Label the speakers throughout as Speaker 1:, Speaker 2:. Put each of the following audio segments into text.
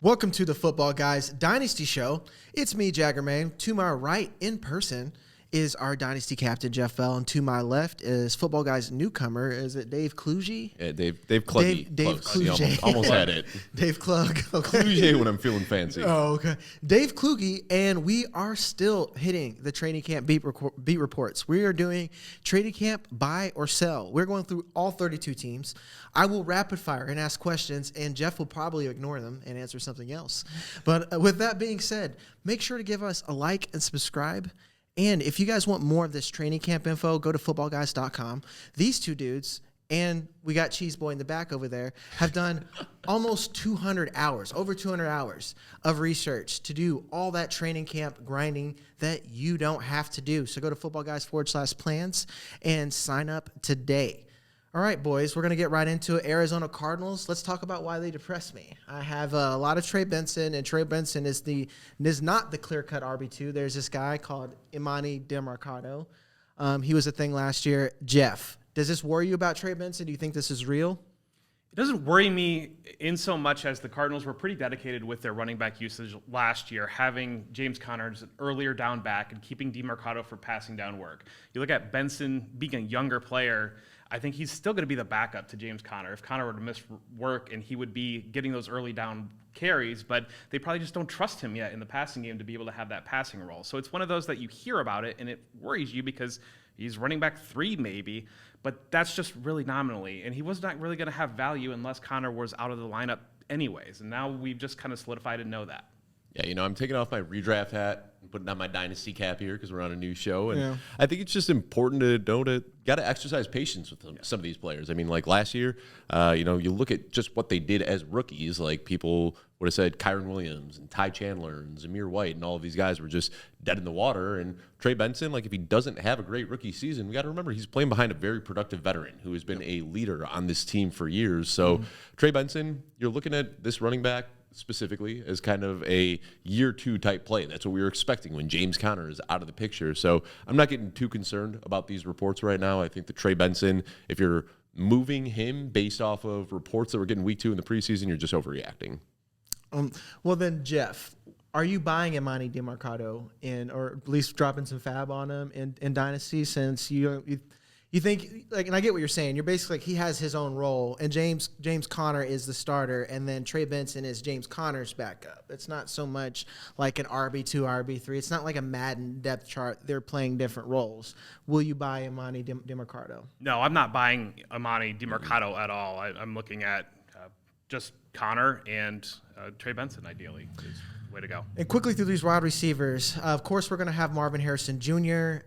Speaker 1: Welcome to the Football Guys Dynasty Show. It's me, Jagger, man. To my right, in person, is our Dynasty captain, Jeff Bell. And to my left is Football Guys newcomer. Is it Dave Kluge?
Speaker 2: Yeah, Dave Kluge.
Speaker 1: Dave Kluge.
Speaker 2: Almost had it.
Speaker 1: Dave Kluge. Okay.
Speaker 2: Kluge when I'm feeling fancy.
Speaker 1: Oh, okay. Dave Kluge, and we are still hitting the training camp beat reports. We are doing training camp buy or sell. We're going through all 32 teams. I will rapid fire and ask questions, and Jeff will probably ignore them and answer something else. But with that being said, make sure to give us a like and subscribe. And if you guys want more of this training camp info, go to footballguys.com. These two dudes, and we got Cheese Boy in the back over there, have done almost 200 hours, over 200 hours of research to do all that training camp grinding that you don't have to do. So go to footballguys.com/plans and sign up today. All right, boys, we're going to get right into it. Arizona Cardinals. Let's talk about why they depress me. I have a lot of Trey Benson, and Trey Benson is not the clear-cut RB2. There's this guy called Imani Demercado. He was a thing last year. Jeff, does this worry you about Trey Benson? Do you think this is real?
Speaker 3: It doesn't worry me in so much as the Cardinals were pretty dedicated with their running back usage last year, having James Conner as an earlier down back and keeping Demercado for passing down work. You look at Benson being a younger player, I think he's still going to be the backup to James Conner. If Conner were to miss work, and he would be getting those early down carries, but they probably just don't trust him yet in the passing game to be able to have that passing role. So it's one of those that you hear about it, and it worries you because he's running back 3 maybe, but that's just really nominally. And he was not really going to have value unless Conner was out of the lineup anyways. And now we've just kind of solidified and know that.
Speaker 2: Yeah, I'm taking off my redraft hat and putting on my Dynasty cap here because we're on a new show. And I think it's just important to know got to exercise patience with some of these players. I mean, like last year, you look at just what they did as rookies. Like people would have said Kyron Williams and Ty Chandler and Zamir White and all of these guys were just dead in the water. And Trey Benson, like if he doesn't have a great rookie season, we got to remember he's playing behind a very productive veteran who has been a leader on this team for years. So Trey Benson, you're looking at this running back specifically as kind of a year 2 type play. That's what we were expecting when James Conner is out of the picture. So I'm not getting too concerned about these reports right now. I think that Trey Benson, if you're moving him based off of reports that we're getting week 2 in the preseason, you're just overreacting.
Speaker 1: Well then, Jeff, are you buying Imani Demercado or at least dropping some fab on him in Dynasty since you think, like, and I get what you're saying. You're basically like he has his own role, and James Conner is the starter, and then Trey Benson is James Conner's backup. It's not so much like an RB2, RB3. It's not like a Madden depth chart. They're playing different roles. Will you buy Imani Demercado?
Speaker 3: No, I'm not buying Imani Demercado at all. I'm looking at just Conner and Trey Benson, ideally. Way to go.
Speaker 1: And quickly through these wide receivers, of course, we're going to have Marvin Harrison Jr.,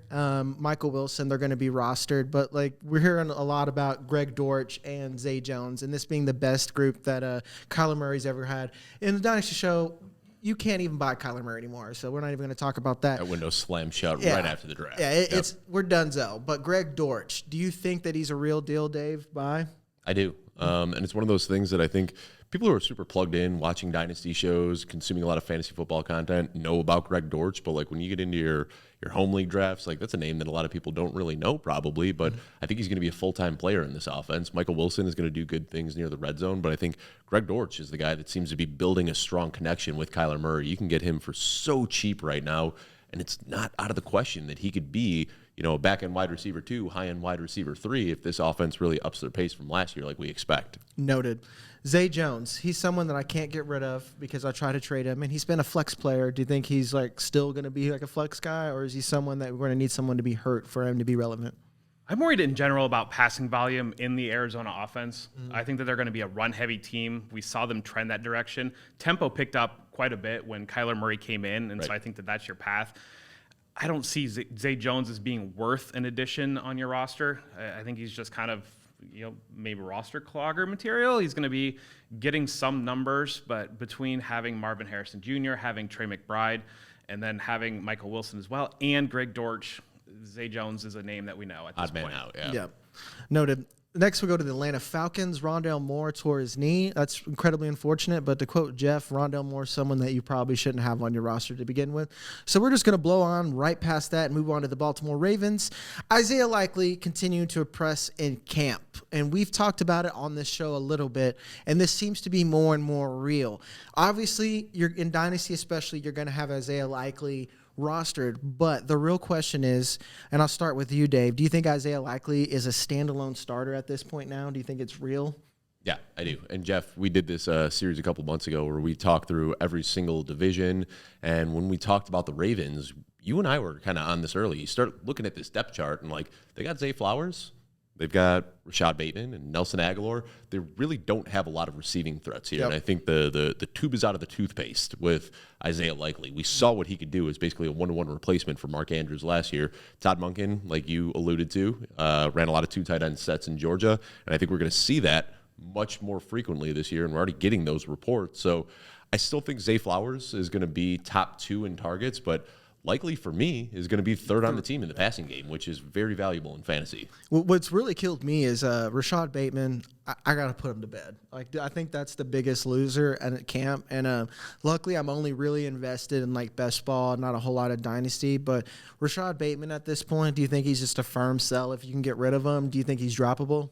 Speaker 1: Michael Wilson. They're going to be rostered. But, like, we're hearing a lot about Greg Dortch and Zay Jones, and this being the best group that Kyler Murray's ever had. In the Dynasty Show, you can't even buy Kyler Murray anymore, so we're not even going to talk about that.
Speaker 2: That window slammed shut right after the draft.
Speaker 1: Yeah, we're donezo. But Greg Dortch, do you think that he's a real deal, Dave? Buy?
Speaker 2: I do. And it's one of those things that I think people who are super plugged in, watching Dynasty shows, consuming a lot of fantasy football content, know about Greg Dortch. But like when you get into your home league drafts, like that's a name that a lot of people don't really know probably. But I think he's going to be a full-time player in this offense. Michael Wilson is going to do good things near the red zone. But I think Greg Dortch is the guy that seems to be building a strong connection with Kyler Murray. You can get him for so cheap right now. And it's not out of the question that he could be, a back-end wide receiver 2, high-end wide receiver 3 if this offense really ups their pace from last year like we expect.
Speaker 1: Noted. Zay Jones, he's someone that I can't get rid of because I try to trade him, and he's been a flex player. Do you think he's still going to be like a flex guy, or is he someone that we're going to need someone to be hurt for him to be relevant?
Speaker 3: I'm worried in general about passing volume in the Arizona offense. I think that they're going to be a run-heavy team. We saw them trend that direction. Tempo picked up quite a bit when Kyler Murray came in, and so I think that that's your path. I don't see Zay Jones as being worth an addition on your roster. I think he's just kind of, maybe roster clogger material. He's going to be getting some numbers, but between having Marvin Harrison Jr., having Trey McBride, and then having Michael Wilson as well, and Greg Dortch, Zay Jones is a name that we know at this point.
Speaker 2: Odd man out, yeah.
Speaker 1: Noted. Next, we go to the Atlanta Falcons. Rondale Moore tore his knee. That's incredibly unfortunate, but to quote Jeff, Rondale Moore is someone that you probably shouldn't have on your roster to begin with. So we're just going to blow on right past that and move on to the Baltimore Ravens. Isaiah Likely continuing to impress in camp, and we've talked about it on this show a little bit, and this seems to be more and more real. Obviously, you're in Dynasty especially, you're going to have Isaiah Likely rostered, but the real question is, and I'll start with you, Dave, do you think Isaiah Likely is a standalone starter at this point now? Do you think it's real?
Speaker 2: Yeah, I do. And Jeff, we did this series a couple months ago where we talked through every single division, and when we talked about the Ravens, you and I were kind of on this early. You start looking at this depth chart, and like, they got Zay Flowers, they've got Rashad Bateman and Nelson Aguilar. They really don't have a lot of receiving threats here. Yep. And I think the tube is out of the toothpaste with Isaiah Likely. We saw what he could do as basically a one-to-one replacement for Mark Andrews last year. Todd Monken, like you alluded to, ran a lot of two tight end sets in Georgia. And I think we're going to see that much more frequently this year. And we're already getting those reports. So I still think Zay Flowers is going to be top 2 in targets, but Likely for me is going to be third on the team in the passing game, which is very valuable in fantasy.
Speaker 1: What's really killed me is Rashad Bateman. I got to put him to bed. Like, I think that's the biggest loser at camp. And luckily, I'm only really invested in like best ball, not a whole lot of dynasty. But Rashad Bateman at this point, do you think he's just a firm sell if you can get rid of him? Do you think he's droppable?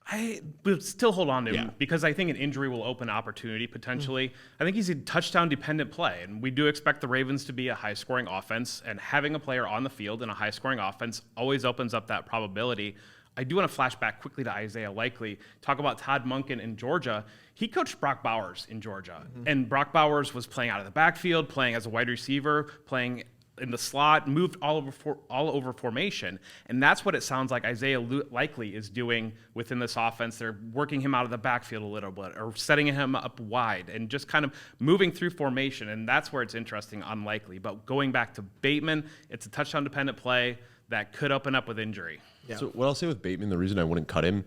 Speaker 3: I would still hold on to him because I think an injury will open opportunity potentially. I think he's a touchdown-dependent play, and we do expect the Ravens to be a high-scoring offense, and having a player on the field in a high-scoring offense always opens up that probability. I do want to flash back quickly to Isaiah Likely, talk about Todd Monken in Georgia. He coached Brock Bowers in Georgia, and Brock Bowers was playing out of the backfield, playing as a wide receiver, playing in the slot, moved all over formation. And that's what it sounds like Isaiah Likely is doing within this offense. They're working him out of the backfield a little bit or setting him up wide and just kind of moving through formation. And that's where it's interesting, unlikely. But going back to Bateman, it's a touchdown-dependent play that could open up with injury.
Speaker 2: Yeah. So what I'll say with Bateman, the reason I wouldn't cut him,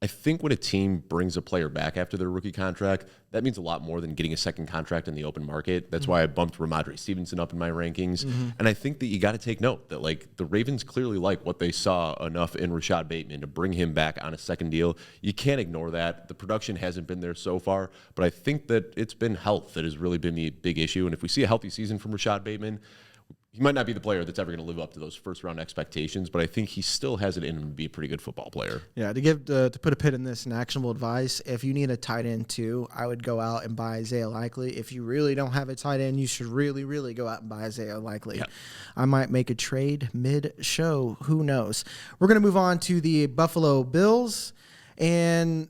Speaker 2: I think when a team brings a player back after their rookie contract, that means a lot more than getting a second contract in the open market. That's why I bumped Ramondre Stevenson up in my rankings. And I think that you got to take note that like the Ravens clearly like what they saw enough in Rashad Bateman to bring him back on a second deal. You can't ignore that. The production hasn't been there so far, but I think that it's been health that has really been the big issue. And if we see a healthy season from Rashad Bateman, he might not be the player that's ever going to live up to those first-round expectations, but I think he still has it in him to be a pretty good football player.
Speaker 1: Yeah, to put a pin in this, and actionable advice, if you need a tight end too, I would go out and buy Isaiah Likely. If you really don't have a tight end, you should really, really go out and buy Isaiah Likely. Yeah. I might make a trade mid-show. Who knows? We're going to move on to the Buffalo Bills, and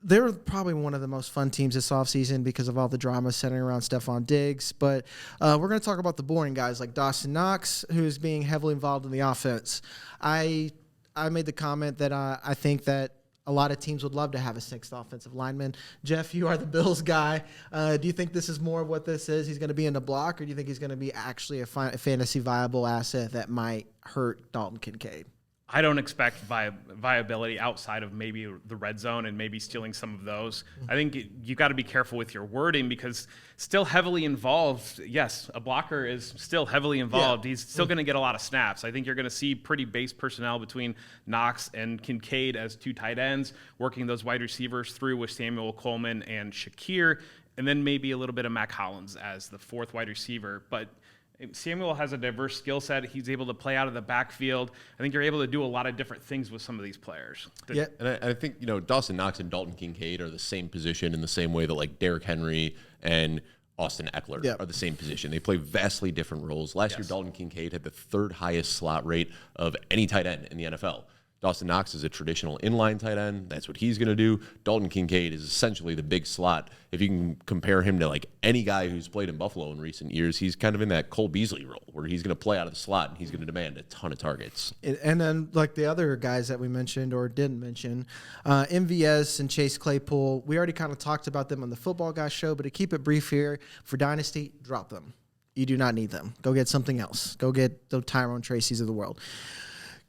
Speaker 1: they're probably one of the most fun teams this offseason because of all the drama centering around Stephon Diggs. But we're going to talk about the boring guys like Dawson Knox, who's being heavily involved in the offense. I made the comment that I think that a lot of teams would love to have a sixth offensive lineman. Jeff, you are the Bills guy. Do you think this is more of what this is? He's going to be in the block, or do you think he's going to be actually a fantasy viable asset that might hurt Dalton Kincaid?
Speaker 3: I don't expect viability outside of maybe the red zone and maybe stealing some of those. I think you got to be careful with your wording because still heavily involved. Yes, a blocker is still heavily involved. Yeah. He's still going to get a lot of snaps. I think you're going to see pretty base personnel between Knox and Kincaid as two tight ends, working those wide receivers through with Samuel Coleman and Shakir, and then maybe a little bit of Mac Hollins as the fourth wide receiver. But Samuel has a diverse skill set. He's able to play out of the backfield. I think you're able to do a lot of different things with some of these players.
Speaker 2: Yeah, and I think, Dawson Knox and Dalton Kincaid are the same position in the same way that like Derrick Henry and Austin Eckler are the same position. They play vastly different roles. Last year, Dalton Kincaid had the third highest slot rate of any tight end in the NFL. Dawson Knox is a traditional inline tight end. That's what he's going to do. Dalton Kincaid is essentially the big slot. If you can compare him to like any guy who's played in Buffalo in recent years, he's kind of in that Cole Beasley role where he's going to play out of the slot and he's going to demand a ton of targets.
Speaker 1: And then like the other guys that we mentioned or didn't mention, MVS and Chase Claypool, we already kind of talked about them on the Football Guys show, but to keep it brief here, for Dynasty, drop them. You do not need them. Go get something else. Go get the Tyrone Tracy's of the world.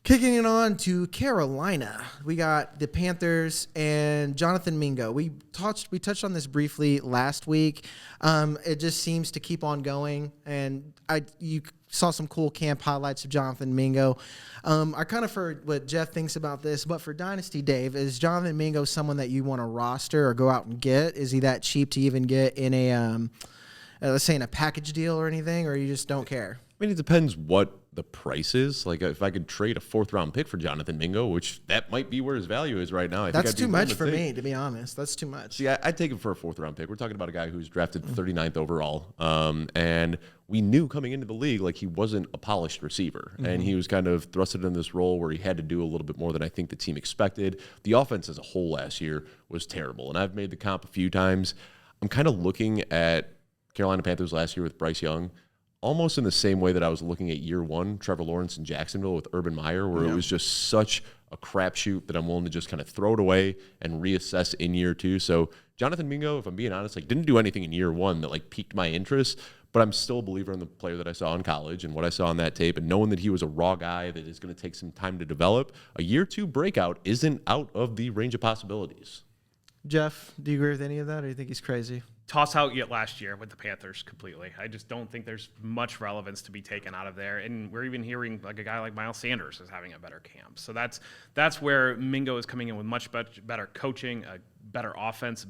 Speaker 1: Kicking it on to Carolina, we got the Panthers and Jonathan Mingo. We touched on this briefly last week. It just seems to keep on going, and you saw some cool camp highlights of Jonathan Mingo. I kind of heard what Jeff thinks about this, but for Dynasty, Dave, is Jonathan Mingo someone that you want to roster or go out and get? Is he that cheap to even get in a, let's say, in a package deal or anything, or you just don't care?
Speaker 2: I mean, it depends what the price is. Like, if I could trade a 4th-round pick for Jonathan Mingo, which that might be where his value is right now.
Speaker 1: That's too much for me, to be honest. That's too much.
Speaker 2: See, I'd take him for a 4th-round pick. We're talking about a guy who's drafted 39th overall. And we knew coming into the league, like, he wasn't a polished receiver. And he was kind of thrusted in this role where he had to do a little bit more than I think the team expected. The offense as a whole last year was terrible. And I've made the comp a few times. I'm kind of looking at Carolina Panthers last year with Bryce Young, almost in the same way that I was looking at year 1, Trevor Lawrence in Jacksonville with Urban Meyer, where it was just such a crapshoot that I'm willing to just kind of throw it away and reassess in year 2. So Jonathan Mingo, if I'm being honest, like, didn't do anything in year 1 that like piqued my interest, but I'm still a believer in the player that I saw in college and what I saw on that tape, and knowing that he was a raw guy that is going to take some time to develop. A year 2 breakout isn't out of the range of possibilities.
Speaker 1: Jeff, do you agree with any of that, or do you think he's crazy?
Speaker 3: Toss out yet last year with the Panthers completely. I just don't think there's much relevance to be taken out of there. And we're even hearing like a guy like Miles Sanders is having a better camp. So that's where Mingo is coming in with much better coaching, a better offense,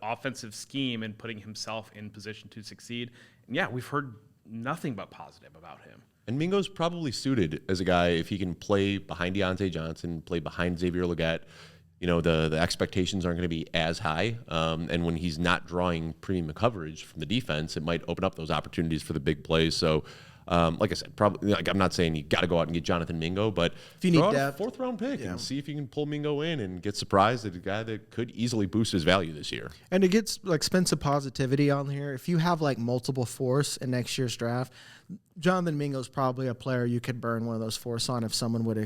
Speaker 3: offensive scheme, and putting himself in position to succeed. And yeah, we've heard nothing but positive about him.
Speaker 2: And Mingo's probably suited as a guy if he can play behind Deontay Johnson, play behind Xavier Legette. You know, the expectations aren't going to be as high. And when he's not drawing premium coverage from the defense, it might open up those opportunities for the big plays. So, like I said, probably, like, I'm not saying you got to go out and get Jonathan Mingo, but
Speaker 1: if you need depth,
Speaker 2: a 4th-round pick and see if you can pull Mingo in and get surprised at a guy that could easily boost his value this year.
Speaker 1: And to get like spend some positivity on here, if you have like multiple 4ths in next year's draft, Jonathan Mingo's probably a player you could burn one of those 4ths on if someone would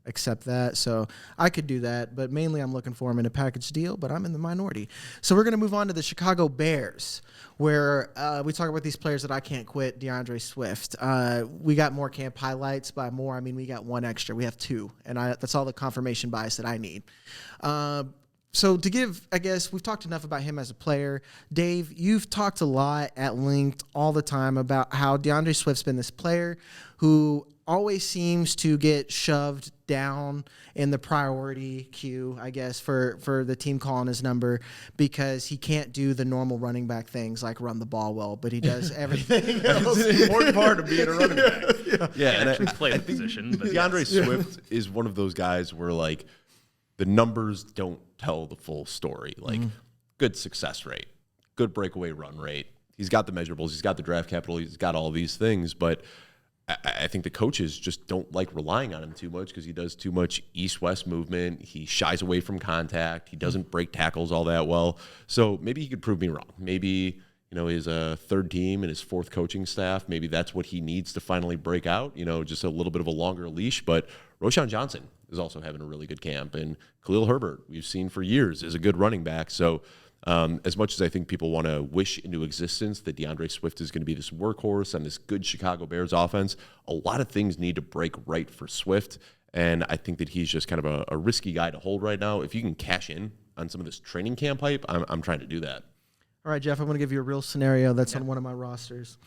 Speaker 1: accept that. So I could do that, but mainly I'm looking for him in a package deal, but I'm in the minority. So we're going to move on to the Chicago Bears, where we talk about these players that I can't quit. DeAndre Swift. We got more camp highlights. By more, I mean we got 1 extra. We have 2, and that's all the confirmation bias that I need. So to give, I guess, we've talked enough about him as a player. Dave, you've talked a lot at length all the time about how DeAndre Swift's been this player who always seems to get shoved down in the priority queue, I guess, for the team calling his number because he can't do the normal running back things like run the ball well, but he does everything else.
Speaker 2: It's an important part of being a running back.
Speaker 3: Yeah, and actually play the position. But
Speaker 2: DeAndre Swift is one of those guys where, like, the numbers don't tell the full story. Like, good success rate, good breakaway run rate. He's got the measurables. He's got the draft capital. He's got all these things. But I think the coaches just don't like relying on him too much because he does too much east-west movement. He shies away from contact. He doesn't break tackles all that well. So maybe he could prove me wrong. Maybe, you know, his 3rd team and his 4th coaching staff, maybe that's what he needs to finally break out, you know, just a little bit of a longer leash. But Roschon Johnson is also having a really good camp. And Khalil Herbert, we've seen for years, is a good running back. So as much as I think people want to wish into existence that DeAndre Swift is going to be this workhorse on this good Chicago Bears offense, a lot of things need to break right for Swift. And I think that he's just kind of a risky guy to hold right now. If you can cash in on some of this training camp hype, I'm trying to do that.
Speaker 1: All right, Jeff, I'm going to give you a real scenario that's on one of my rosters.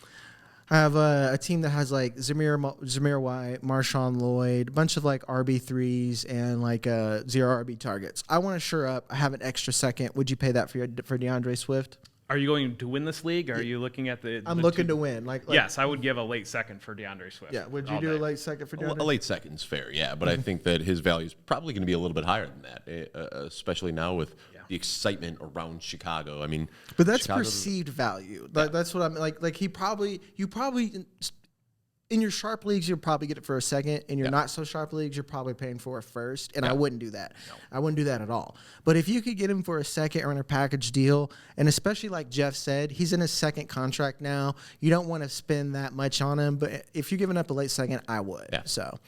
Speaker 1: I have a team that has like Zamir White, Marshawn Lloyd, a bunch of like RB3s and like 0 RB targets. I want to shore up. I have an extra second. Would you pay that for DeAndre Swift?
Speaker 3: Are you going to win this league? Or are you looking at the?
Speaker 1: I'm looking to win. Like
Speaker 3: yes, I would give a late second for DeAndre Swift.
Speaker 1: Yeah, would you do a late second for DeAndre?
Speaker 2: A late second's fair, yeah, but I think that his value is probably going to be a little bit higher than that, especially now with the excitement around Chicago. I mean,
Speaker 1: but that's perceived value. That's what I'm like. Like you probably in your sharp leagues, you'll probably get it for a second. In your not so sharp leagues, you're probably paying for a first. And I wouldn't do that. No. I wouldn't do that at all. But if you could get him for a second or in a package deal, and especially like Jeff said, he's in his 2nd contract now. You don't want to spend that much on him. But if you're giving up a late second, I would. Yeah. So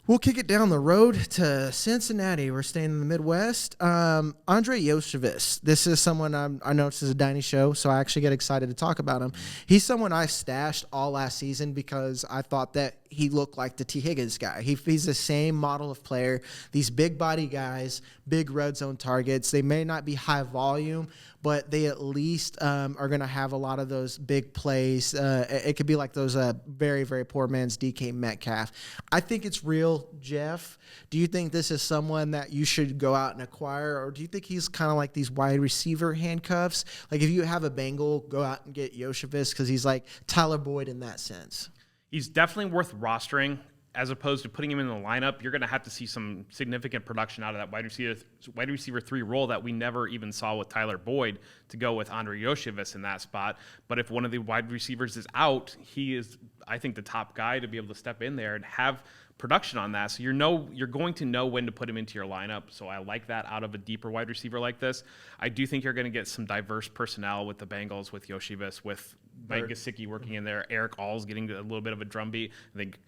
Speaker 1: we'll kick it down the road to Cincinnati. We're staying in the Midwest. Andrei Iosivas. This is someone I know this is a Dynasty show, so I actually get excited to talk about him. He's someone I stashed all last season because I thought that he looked like the T. Higgins guy. He's the same model of player. These big body guys, big red zone targets. They may not be high volume, but they at least are going to have a lot of those big plays. It could be like those very, very poor man's DK Metcalf. I think it's real, Jeff. Do you think this is someone that you should go out and acquire, or do you think he's kind of like these wide receiver handcuffs? Like if you have a Bengal, go out and get Iosivas because he's like Tyler Boyd in that sense.
Speaker 3: He's definitely worth rostering. As opposed to putting him in the lineup, you're going to have to see some significant production out of that wide receiver 3 role that we never even saw with Tyler Boyd to go with Andrei Iosivas in that spot. But if one of the wide receivers is out, he is, I think, the top guy to be able to step in there and have production on that. So you're going to know when to put him into your lineup. So I like that out of a deeper wide receiver like this. I do think you're going to get some diverse personnel with the Bengals, with Iosivas, with Mike Gesicki working in there. Eric All's getting a little bit of a drumbeat. I think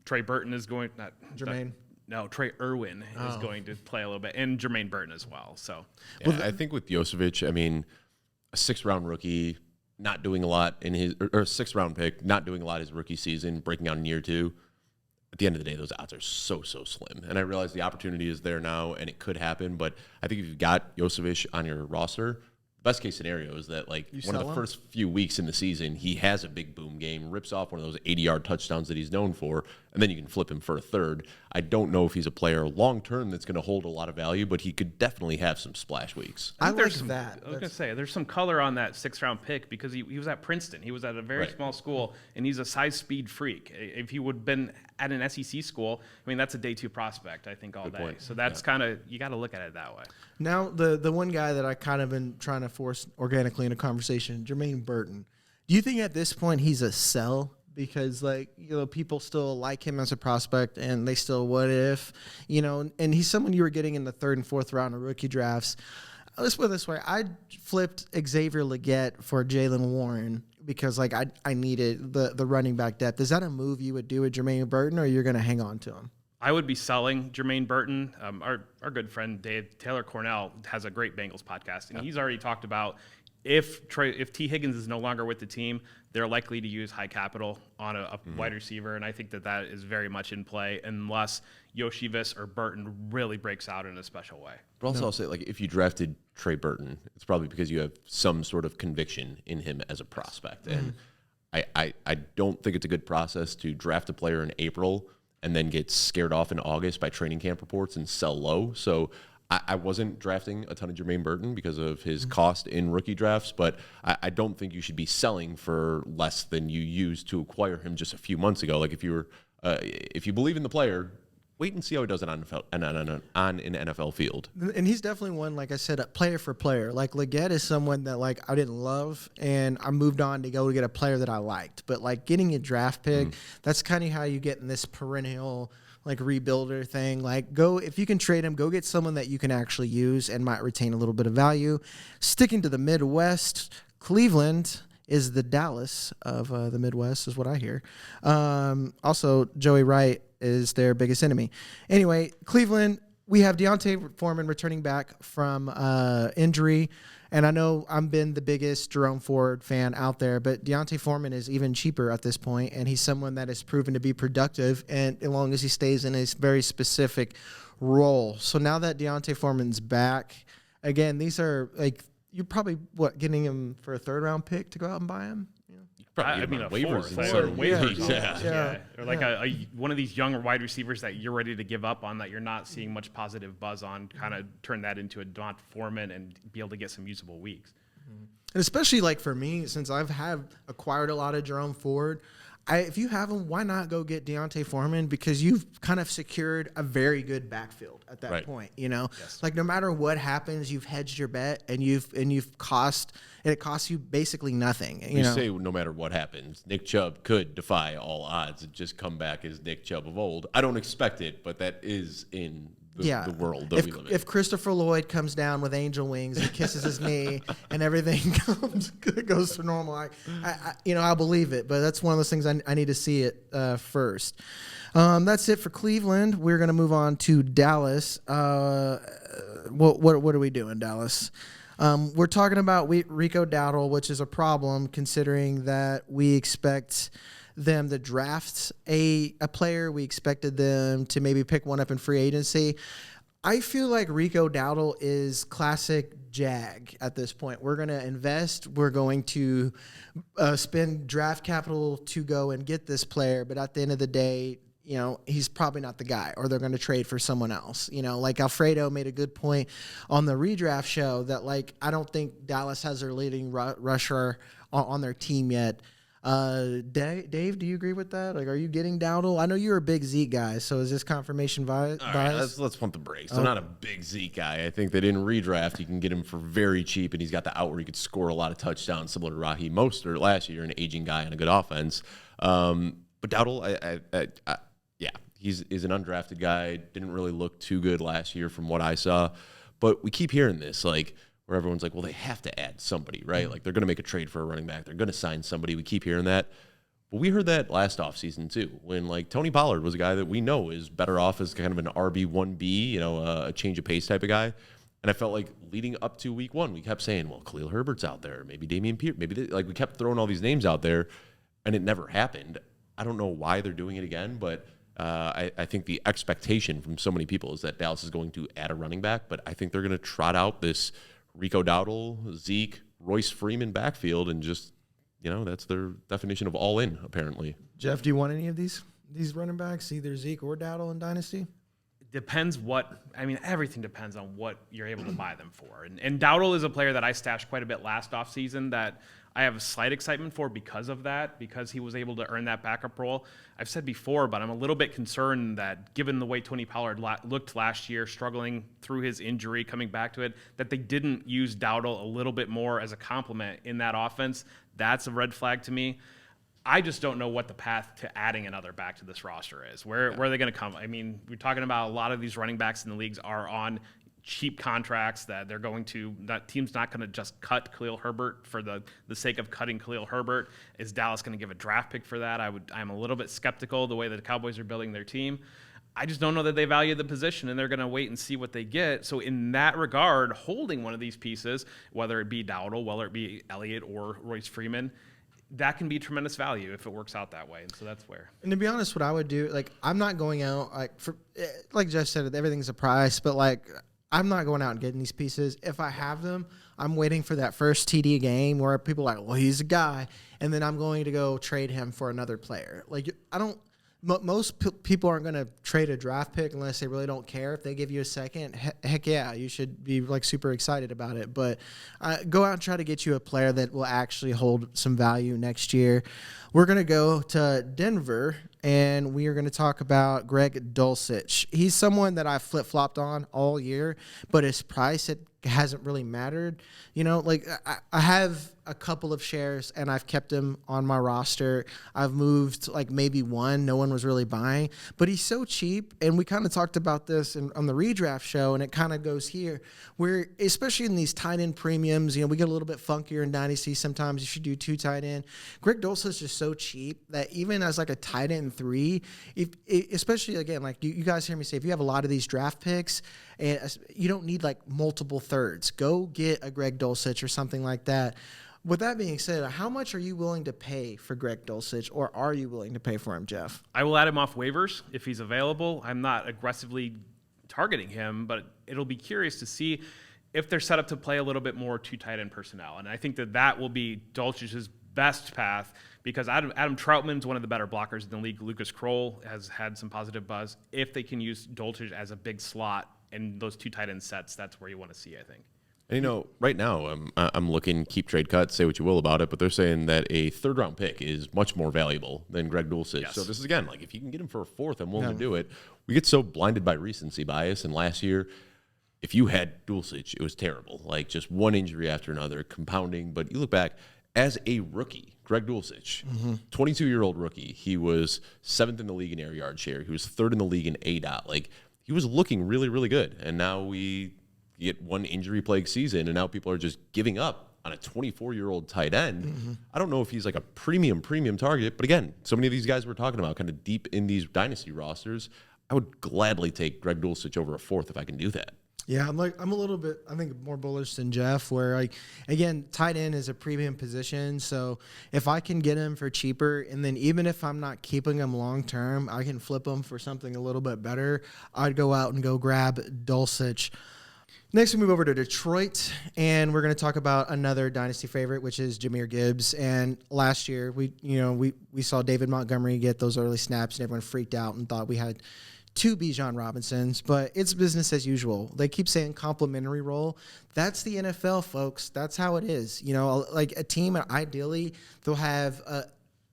Speaker 3: Trey Burton is going Trey Irwin is going to play a little bit, and Jermaine Burton as well. So,
Speaker 2: I think with Iosivas, I mean, a 6th-round rookie not doing a lot in his, or a 6th-round pick not doing a lot his rookie season, breaking out in year 2. At the end of the day, those odds are so slim. And I realize the opportunity is there now, and it could happen. But I think if you've got Iosivas on your roster, best case scenario is that like one of the first few weeks in the season, he has a big boom game, rips off one of those 80-yard touchdowns that he's known for, and then you can flip him for a third. I don't know if he's a player long-term that's going to hold a lot of value, but he could definitely have some splash weeks.
Speaker 1: I like
Speaker 3: that.
Speaker 1: that.
Speaker 3: I was going to say, there's some color on that 6th-round pick because he was at Princeton. He was at a very small school, and he's a size speed freak. If he would have been at an SEC school, I mean, that's a day 2 prospect, I think, all
Speaker 2: Good
Speaker 3: day.
Speaker 2: point.
Speaker 3: So that's kind of, you got to look at it that way.
Speaker 1: Now, the one guy that I kind of been trying to force organically in a conversation, Jermaine Burton. Do you think at this point he's a sell? Because, like, you know, people still like him as a prospect, and they still what if, you know, and he's someone you were getting in the 3rd and 4th round of rookie drafts. Let's put it this way. I flipped Xavier Legette for Jaylen Warren because, like, I needed the running back depth. Is that a move you would do with Jermaine Burton, or you're going to hang on to him?
Speaker 3: I would be selling Jermaine Burton. Our good friend Dave Taylor Cornell has a great Bengals podcast, and he's already talked about if T. Higgins is no longer with the team, they're likely to use high capital on a wide receiver, and I think that is very much in play unless Iosivas or Burton really breaks out in a special way.
Speaker 2: But also I'll say, like, if you drafted Trey Burton, it's probably because you have some sort of conviction in him as a prospect. And I don't think it's a good process to draft a player in April and then get scared off in August by training camp reports and sell low. So I wasn't drafting a ton of Jermaine Burton because of his cost in rookie drafts, but I don't think you should be selling for less than you used to acquire him just a few months ago. Like if you believe in the player, wait and see how he does it on an NFL field.
Speaker 1: And he's definitely one, like I said, a player for player. Like Legette is someone that like I didn't love, and I moved on to go to get a player that I liked. But like getting a draft pick, that's kind of how you get in this perennial like rebuilder thing. Like go, if you can trade him, go get someone that you can actually use and might retain a little bit of value. Sticking to the Midwest, Cleveland is the Dallas of the Midwest is what I hear. Also, Joey Wright is their biggest enemy. Anyway, Cleveland, we have Deontay Foreman returning back from injury. And I know I've been the biggest Jerome Ford fan out there, but Deontay Foreman is even cheaper at this point, and he's someone that has proven to be productive, and as long as he stays in a very specific role. So now that Deontay Foreman's back, again, these are like you're probably getting him for a 3rd-round pick to go out and buy him.
Speaker 3: I mean, a
Speaker 2: waivers.
Speaker 3: Yeah. Or like one of these younger wide receivers that you're ready to give up on that you're not seeing much positive buzz on, kind of turn that into a Deontay Foreman and be able to get some usable weeks.
Speaker 1: And especially like for me, since I've acquired a lot of Jerome Ford, if you have him, why not go get Deontay Foreman? Because you've kind of secured a very good backfield at that point. You know, like no matter what happens, you've hedged your bet, and it costs you basically nothing. You know?
Speaker 2: Say no matter what happens, Nick Chubb could defy all odds and just come back as Nick Chubb of old. I don't expect it, but that is in the world that we live in.
Speaker 1: If Christopher Lloyd comes down with angel wings and kisses his knee and everything goes to normal, I'll believe it. But that's one of those things I need to see it first. That's it for Cleveland. We're going to move on to Dallas. What are we doing, Dallas? We're talking about Rico Dowdle, which is a problem considering that we expect them to draft a player. We expected them to maybe pick one up in free agency. I feel like Rico Dowdle is classic Jag at this point. We're going to invest. We're going to spend draft capital to go and get this player. But at the end of the day, you know, he's probably not the guy, or they're going to trade for someone else. You know, like Alfredo made a good point on the redraft show that, like, I don't think Dallas has their leading rusher on their team yet. Dave, do you agree with that? Like, are you getting Dowdle? I know you're a big Zeke guy, so is this confirmation bias?
Speaker 2: All right, let's pump the brakes. I'm not a big Zeke guy. I think that in redraft, you can get him for very cheap, and he's got the out where he could score a lot of touchdowns, similar to Raheem Mostert last year, an aging guy and a good offense. But Dowdle, yeah, he's an undrafted guy. Didn't really look too good last year from what I saw. But we keep hearing this, like, where everyone's like, well, they have to add somebody, right? Like, they're going to make a trade for a running back. They're going to sign somebody. We keep hearing that. But we heard that last offseason, too, when, like, Tony Pollard was a guy that we know is better off as kind of an RB1B, you know, a change of pace type of guy. And I felt like leading up to week one, we kept saying, well, Khalil Herbert's out there. Maybe Dameon Pierce. Maybe like, we kept throwing all these names out there, and it never happened. I don't know why they're doing it again, but I think the expectation from so many people is that Dallas is going to add a running back, but I think they're going to trot out this Rico Dowdle, Zeke, Royce Freeman backfield, and just, you know, that's their definition of all in, apparently.
Speaker 1: Jeff, do you want any of these running backs, either Zeke or Dowdle in Dynasty?
Speaker 3: Depends everything depends on what you're able to buy them for. And Dowdle is a player that I stashed quite a bit last offseason that I have a slight excitement for because of that, because he was able to earn that backup role. I've said before, but I'm a little bit concerned that given the way Tony Pollard looked last year, struggling through his injury, coming back to it, that they didn't use Dowdle a little bit more as a complement in that offense. That's a red flag to me. I just don't know what the path to adding another back to this roster is. Where are they going to come? I mean, we're talking about a lot of these running backs in the leagues are on cheap contracts that they're going to, that team's not going to just cut Khalil Herbert for the sake of cutting Khalil Herbert. Is Dallas going to give a draft pick for that? I'm a little bit skeptical the way that the Cowboys are building their team. I just don't know that they value the position, and they're going to wait and see what they get. So in that regard, holding one of these pieces, whether it be Dowdle, whether it be Elliott or Royce Freeman, that can be tremendous value if it works out that way. And so that's where.
Speaker 1: And to be honest, what I would do, like, I'm not going out, like Jeff said, everything's a price, but, like, I'm not going out and getting these pieces. If I have them, I'm waiting for that first TD game where people are like, well, he's a guy, and then I'm going to go trade him for another player. Like, most people aren't going to trade a draft pick unless they really don't care. If they give you a second, heck yeah, you should be, like, super excited about it. But go out and try to get you a player that will actually hold some value next year. We're going to go to Denver, and we are going to talk about Greg Dulcich. He's someone that I flip-flopped on all year, but his price, it hasn't really mattered. You know, like, I have a couple of shares, and I've kept him on my roster. I've moved, like, maybe one. No one was really buying. But he's so cheap, and we kind of talked about this on the redraft show, and it kind of goes here, where especially in these tight end premiums, you know, we get a little bit funkier in Dynasty. Sometimes you should do 2 tight end. Greg Dulcich is so cheap that even as, like, a tight end 3, especially, again, like you guys hear me say, if you have a lot of these draft picks, and you don't need, like, multiple thirds. Go get a Greg Dulcich or something like that. With that being said, how much are you willing to pay for Greg Dulcich, or are you willing to pay for him, Jeff?
Speaker 3: I will add him off waivers if he's available. I'm not aggressively targeting him, but it'll be curious to see if they're set up to play a little bit more 2 tight end personnel. And I think that will be Dulcich's best path, because Adam Troutman's one of the better blockers in the league. Lucas Kroll has had some positive buzz. If they can use Dulcich as a big slot in those 2 tight end sets, that's where you want to see, I think.
Speaker 2: And, you know, right now I'm looking, keep trade cuts, say what you will about it, but they're saying that a 3rd-round pick is much more valuable than Greg Dulcich. Yes. So this is, again, like, if you can get him for a 4th, I'm willing to do it. We get so blinded by recency bias, and last year, if you had Dulcich, it was terrible. Like, just one injury after another, compounding. But you look back, as a rookie, Greg Dulcich, 22-year-old rookie, he was 7th in the league in air yard share. He was 3rd in the league in ADOT. Like, he was looking really, really good. And now we get one injury-plagued season, and now people are just giving up on a 24-year-old tight end. I don't know if he's like a premium target, but again, so many of these guys we're talking about kind of deep in these dynasty rosters, I would gladly take Greg Dulcich over a 4th if I can do that.
Speaker 1: Yeah, I'm a little bit, I think, more bullish than Jeff, where, like, again, tight end is a premium position. So if I can get him for cheaper, and then even if I'm not keeping him long term, I can flip him for something a little bit better, I'd go out and go grab Dulcich. Next, we move over to Detroit, and we're going to talk about another dynasty favorite, which is Jahmyr Gibbs. And last year, we saw David Montgomery get those early snaps, and everyone freaked out and thought we had two Bijan Robinsons, but it's business as usual. They keep saying complimentary role. That's the NFL, folks. That's how it is. Like a team, ideally, they'll have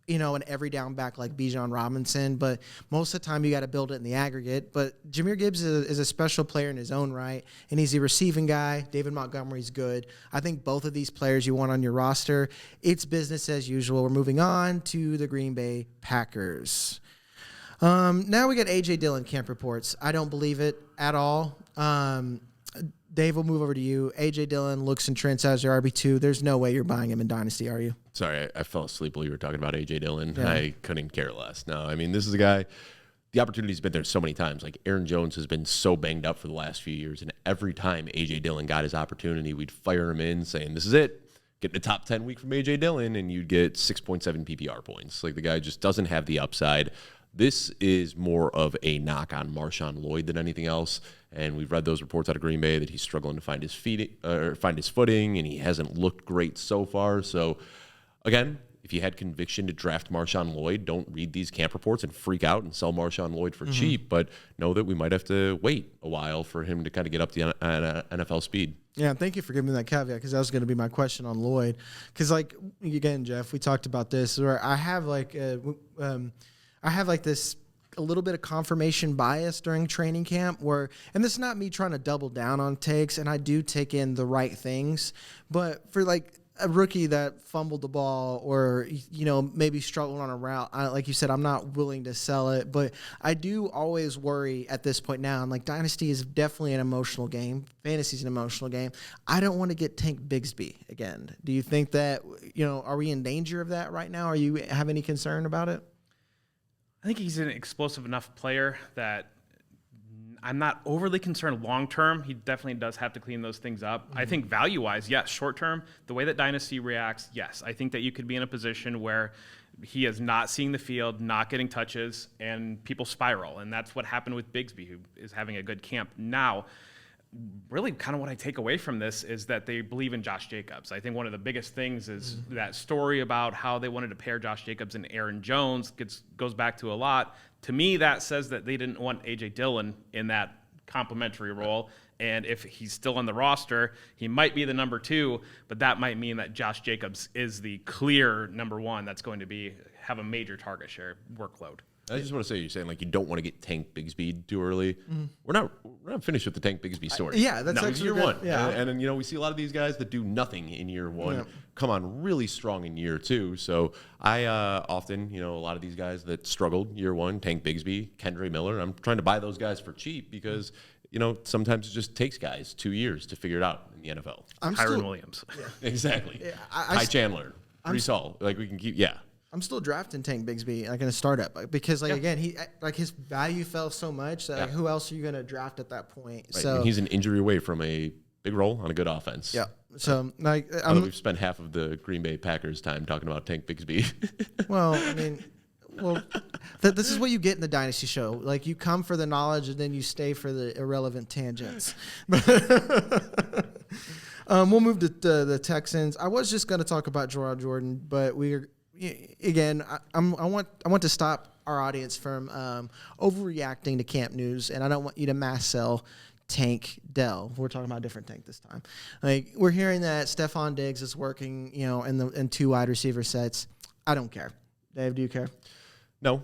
Speaker 1: an every down back like Bijan Robinson, but most of the time you got to build it in the aggregate. But Jahmyr Gibbs is a special player in his own right, and he's a receiving guy. David Montgomery's good. I think both of these players you want on your roster. It's business as usual. We're moving on to the Green Bay Packers. Now we got A.J. Dillon camp reports. I don't believe it at all. Dave, we'll move over to you. A.J. Dillon looks and trends as your RB2. There's no way you're buying him in Dynasty, are you?
Speaker 2: Sorry, I fell asleep while you were talking about A.J. Dillon.
Speaker 1: Yeah.
Speaker 2: I couldn't care less. No, I mean, this is a guy, the opportunity's been there so many times. Like, Aaron Jones has been so banged up for the last few years, and every time A.J. Dillon got his opportunity, we'd fire him in saying, this is it. Get the top 10 week from A.J. Dillon, and you'd get 6.7 PPR points. Like, the guy just doesn't have the upside. This is more of a knock on Marshawn Lloyd than anything else, and we've read those reports out of Green Bay that he's struggling to find his footing, and he hasn't looked great so far. So, again, if you had conviction to draft Marshawn Lloyd, don't read these camp reports and freak out and sell Marshawn Lloyd for cheap, but know that we might have to wait a while for him to kind of get up to NFL speed.
Speaker 1: Yeah, thank you for giving me that caveat, because that was going to be my question on Lloyd. Because, like, again, Jeff, we talked about this, where I have this a little bit of confirmation bias during training camp and this is not me trying to double down on takes, and I do take in the right things, but for like a rookie that fumbled the ball or, maybe struggled on a route, like you said, I'm not willing to sell it, but I do always worry at this point now. And like, Dynasty is definitely an emotional game. Fantasy is an emotional game. I don't want to get Tank Bigsby again. Do you think that, are we in danger of that right now? Are you have any concern about it?
Speaker 3: I think he's an explosive enough player that I'm not overly concerned long term. He definitely does have to clean those things up. I think value wise, yes. Short term, the way that Dynasty reacts, yes. I think that you could be in a position where he is not seeing the field, not getting touches, and people spiral. And that's what happened with Bigsby, who is having a good camp now. Really kind of what I take away from this is that they believe in Josh Jacobs. I think one of the biggest things is that story about how they wanted to pair Josh Jacobs and Aaron Jones goes back to a lot. To me, that says that they didn't want A.J. Dillon in that complementary role. And if he's still on the roster, he might be the number 2, but that might mean that Josh Jacobs is the clear number 1 that's going to have a major target share workload.
Speaker 2: I just want to say, you're saying like you don't want to get Tank Bigsby too early. We're not finished with the Tank Bigsby story.
Speaker 1: Yeah, that's actually
Speaker 2: year
Speaker 1: good.
Speaker 2: one.
Speaker 1: Yeah.
Speaker 2: And we see a lot of these guys that do nothing in year one come on really strong in year 2. So I often, a lot of these guys that struggled year 1, Tank Bigsby, Kendre Miller, I'm trying to buy those guys for cheap because sometimes it just takes guys 2 years to figure it out in the NFL.
Speaker 3: Kyron Williams.
Speaker 2: Yeah. Exactly.
Speaker 1: Yeah,
Speaker 2: Ty Chandler, Breece Hall. Like we can keep. Yeah.
Speaker 1: I'm still drafting Tank Bigsby like in a startup because again he his value fell so much that who else are you going to draft at that point?
Speaker 2: Right.
Speaker 1: So
Speaker 2: and he's an injury away from a big role on a good offense.
Speaker 1: Yeah. So
Speaker 2: we've spent half of the Green Bay Packers time talking about Tank Bigsby.
Speaker 1: This is what you get in the Dynasty show. Like you come for the knowledge and then you stay for the irrelevant tangents. We'll move to the Texans. I was just going to talk about Gerard Jordan, but I want to stop our audience from overreacting to camp news, and I don't want you to mass sell Tank Dell. We're talking about a different Tank this time. Like we're hearing that Stephon Diggs is working, in 2 wide receiver sets. I don't care. Dave, do you care?
Speaker 2: No.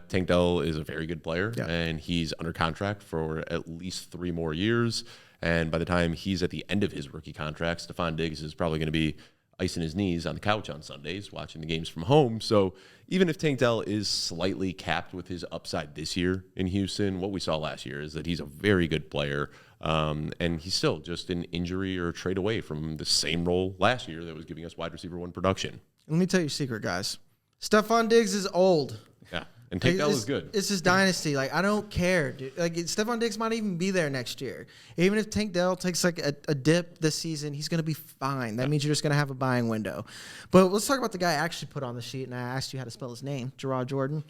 Speaker 2: Tank Dell is a very good player, and he's under contract for at least 3 more years. And by the time he's at the end of his rookie contract, Stephon Diggs is probably going to be icing his knees on the couch on Sundays, watching the games from home. So even if Tank Dell is slightly capped with his upside this year in Houston, what we saw last year is that he's a very good player. And he's still just an injury or a trade away from the same role last year that was giving us wide receiver 1 production.
Speaker 1: Let me tell you a secret, guys. Stephon Diggs is old.
Speaker 2: Yeah. And Tank Dell is good.
Speaker 1: It's his dynasty. Like, I don't care, dude. Like, Stephon Diggs might even be there next year. Even if Tank Dell takes like a dip this season, he's going to be fine. That means you're just going to have a buying window. But let's talk about the guy I actually put on the sheet, and I asked you how to spell his name, Gerard Jordan.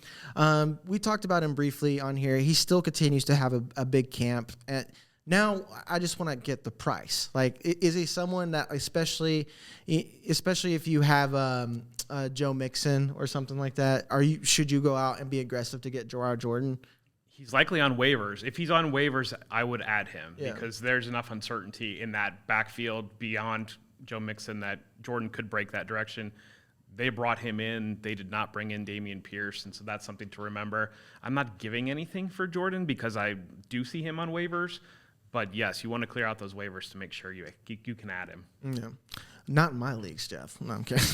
Speaker 1: We talked about him briefly on here. He still continues to have a big camp. And now I just want to get the price. Like, is he someone that, especially if you have Joe Mixon or something like that, should you go out and be aggressive to get Gerard Jordan?
Speaker 3: He's likely on waivers. If he's on waivers, I would add him because there's enough uncertainty in that backfield beyond Joe Mixon that Jordan could break that direction. They brought him in. They did not bring in Dameon Pierce, and so that's something to remember. I'm not giving anything for Jordan because I do see him on waivers. But, yes, you want to clear out those waivers to make sure you can add him. Yeah.
Speaker 1: Not in my leagues, Jeff. No, I'm kidding.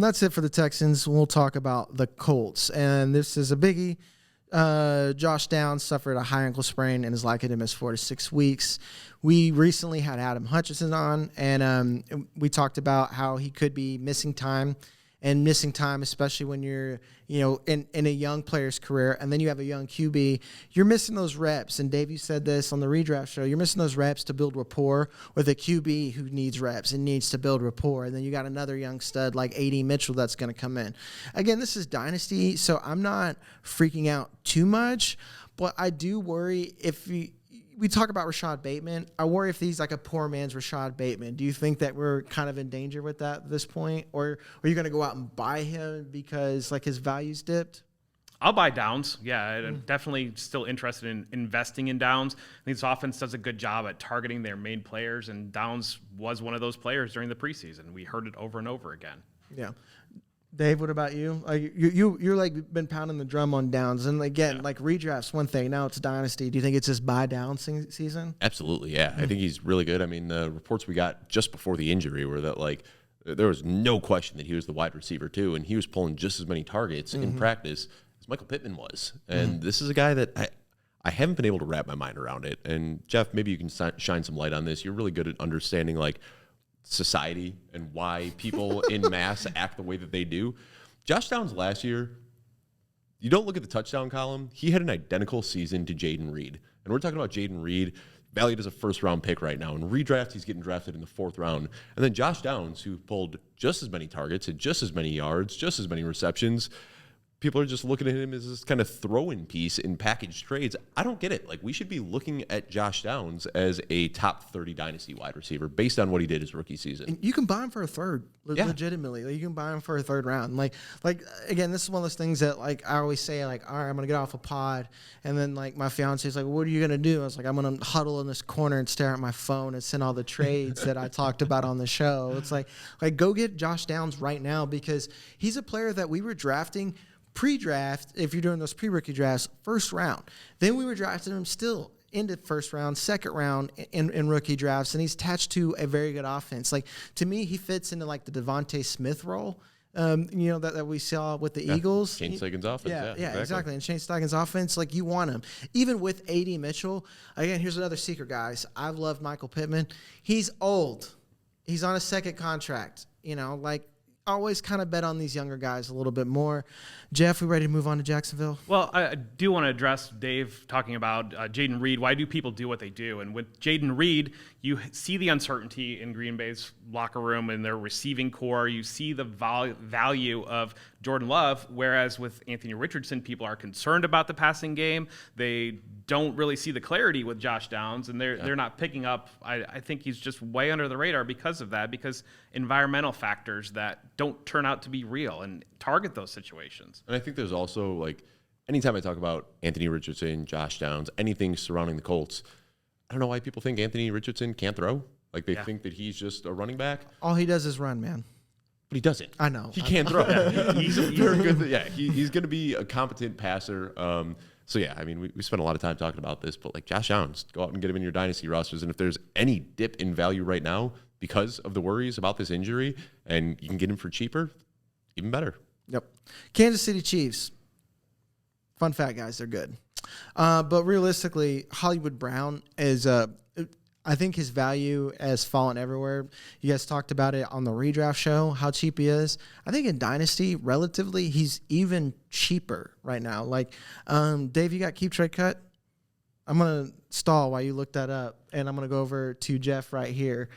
Speaker 1: That's it for the Texans. We'll talk about the Colts. And this is a biggie. Josh Downs suffered a high ankle sprain and is likely to miss 4 to 6 weeks. We recently had Adam Hutchinson on, and we talked about how he could be missing time. And missing time, especially when you're, in a young player's career, and then you have a young QB, you're missing those reps. And Dave, you said this on the redraft show, you're missing those reps to build rapport with a QB who needs reps and needs to build rapport. And then you got another young stud like A.D. Mitchell that's going to come in. Again, this is Dynasty, so I'm not freaking out too much, but I do worry if we talk about Rashad Bateman. I worry if he's like a poor man's Rashad Bateman. Do you think that we're kind of in danger with that at this point? Or are you going to go out and buy him because like his value's dipped?
Speaker 3: I'll buy Downs. Yeah, I'm definitely still interested in investing in Downs. I think this offense does a good job at targeting their main players, and Downs was one of those players during the preseason. We heard it over and over again.
Speaker 1: Yeah. Dave, what about you? Like you're like been pounding the drum on Downs, and again, like redrafts one thing. Now it's Dynasty. Do you think it's just buy down season?
Speaker 2: Absolutely, yeah. I think he's really good. I mean, the reports we got just before the injury were that like there was no question that he was the wide receiver too, and he was pulling just as many targets in practice as Michael Pittman was. And this is a guy that I haven't been able to wrap my mind around it. And Jeff, maybe you can shine some light on this. You're really good at understanding like society and why people in mass act the way that they do. Josh Downs last year, you don't look at the touchdown column, he had an identical season to Jaden Reed. And we're talking about Jaden Reed, valued as a first-round pick right now. In redraft, he's getting drafted in the 4th round. And then Josh Downs, who pulled just as many targets, had just as many yards, just as many receptions. People are just looking at him as this kind of throw-in piece in package trades. I don't get it. Like, we should be looking at Josh Downs as a top 30 dynasty wide receiver based on what he did his rookie season.
Speaker 1: And you can buy him for a third, legitimately. Like, you can buy him for a 3rd round. Like again, this is one of those things that like I always say, like, all right, I'm gonna get off a pod, and then like my fiance is like, what are you gonna do? I was like, I'm gonna huddle in this corner and stare at my phone and send all the trades that I talked about on the show. It's like go get Josh Downs right now because he's a player that we were drafting pre-draft, if you're doing those pre-rookie drafts, 1st round. Then we were drafting him still into 1st round, 2nd round in rookie drafts, and he's attached to a very good offense. Like, to me, he fits into like the Devontae Smith role, that we saw with the Eagles.
Speaker 2: Shane Steichen's offense.
Speaker 1: Yeah, exactly. And Shane Steichen's offense, like, you want him. Even with A.D. Mitchell, again, here's another secret, guys. I've loved Michael Pittman. He's old. He's on a 2nd contract. Always kind of bet on these younger guys a little bit more. Jeff, we ready to move on to Jacksonville?
Speaker 3: Well, I do want to address Dave talking about Jaden Reed. Why do people do what they do? And with Jaden Reed, you see the uncertainty in Green Bay's locker room and their receiving core. You see the value of Jordan Love, whereas with Anthony Richardson, people are concerned about the passing game. They don't really see the clarity with Josh Downs, and they're not picking up. I think he's just way under the radar because of that, because environmental factors that don't turn out to be real and target those situations.
Speaker 2: And I think there's also, like, anytime I talk about Anthony Richardson, Josh Downs, anything surrounding the Colts, I don't know why people think Anthony Richardson can't throw. Like, they think that he's just a running back.
Speaker 1: All he does is run, man.
Speaker 2: But he doesn't.
Speaker 1: I know.
Speaker 2: He can't throw. He's very good. Yeah, he's going to be a competent passer. So, yeah, I mean, we spent a lot of time talking about this, but, like, Josh Downs, go out and get him in your dynasty rosters. And if there's any dip in value right now because of the worries about this injury and you can get him for cheaper, even better.
Speaker 1: Yep. Kansas City Chiefs. Fun fact, guys, they're good. But realistically, Hollywood Brown is I think his value has fallen everywhere. You guys talked about it on the redraft show, how cheap he is. I think in Dynasty, relatively, he's even cheaper right now. Like, Dave, you got keep trade cut? I'm going to stall while you look that up, and I'm going to go over to Jeff right here.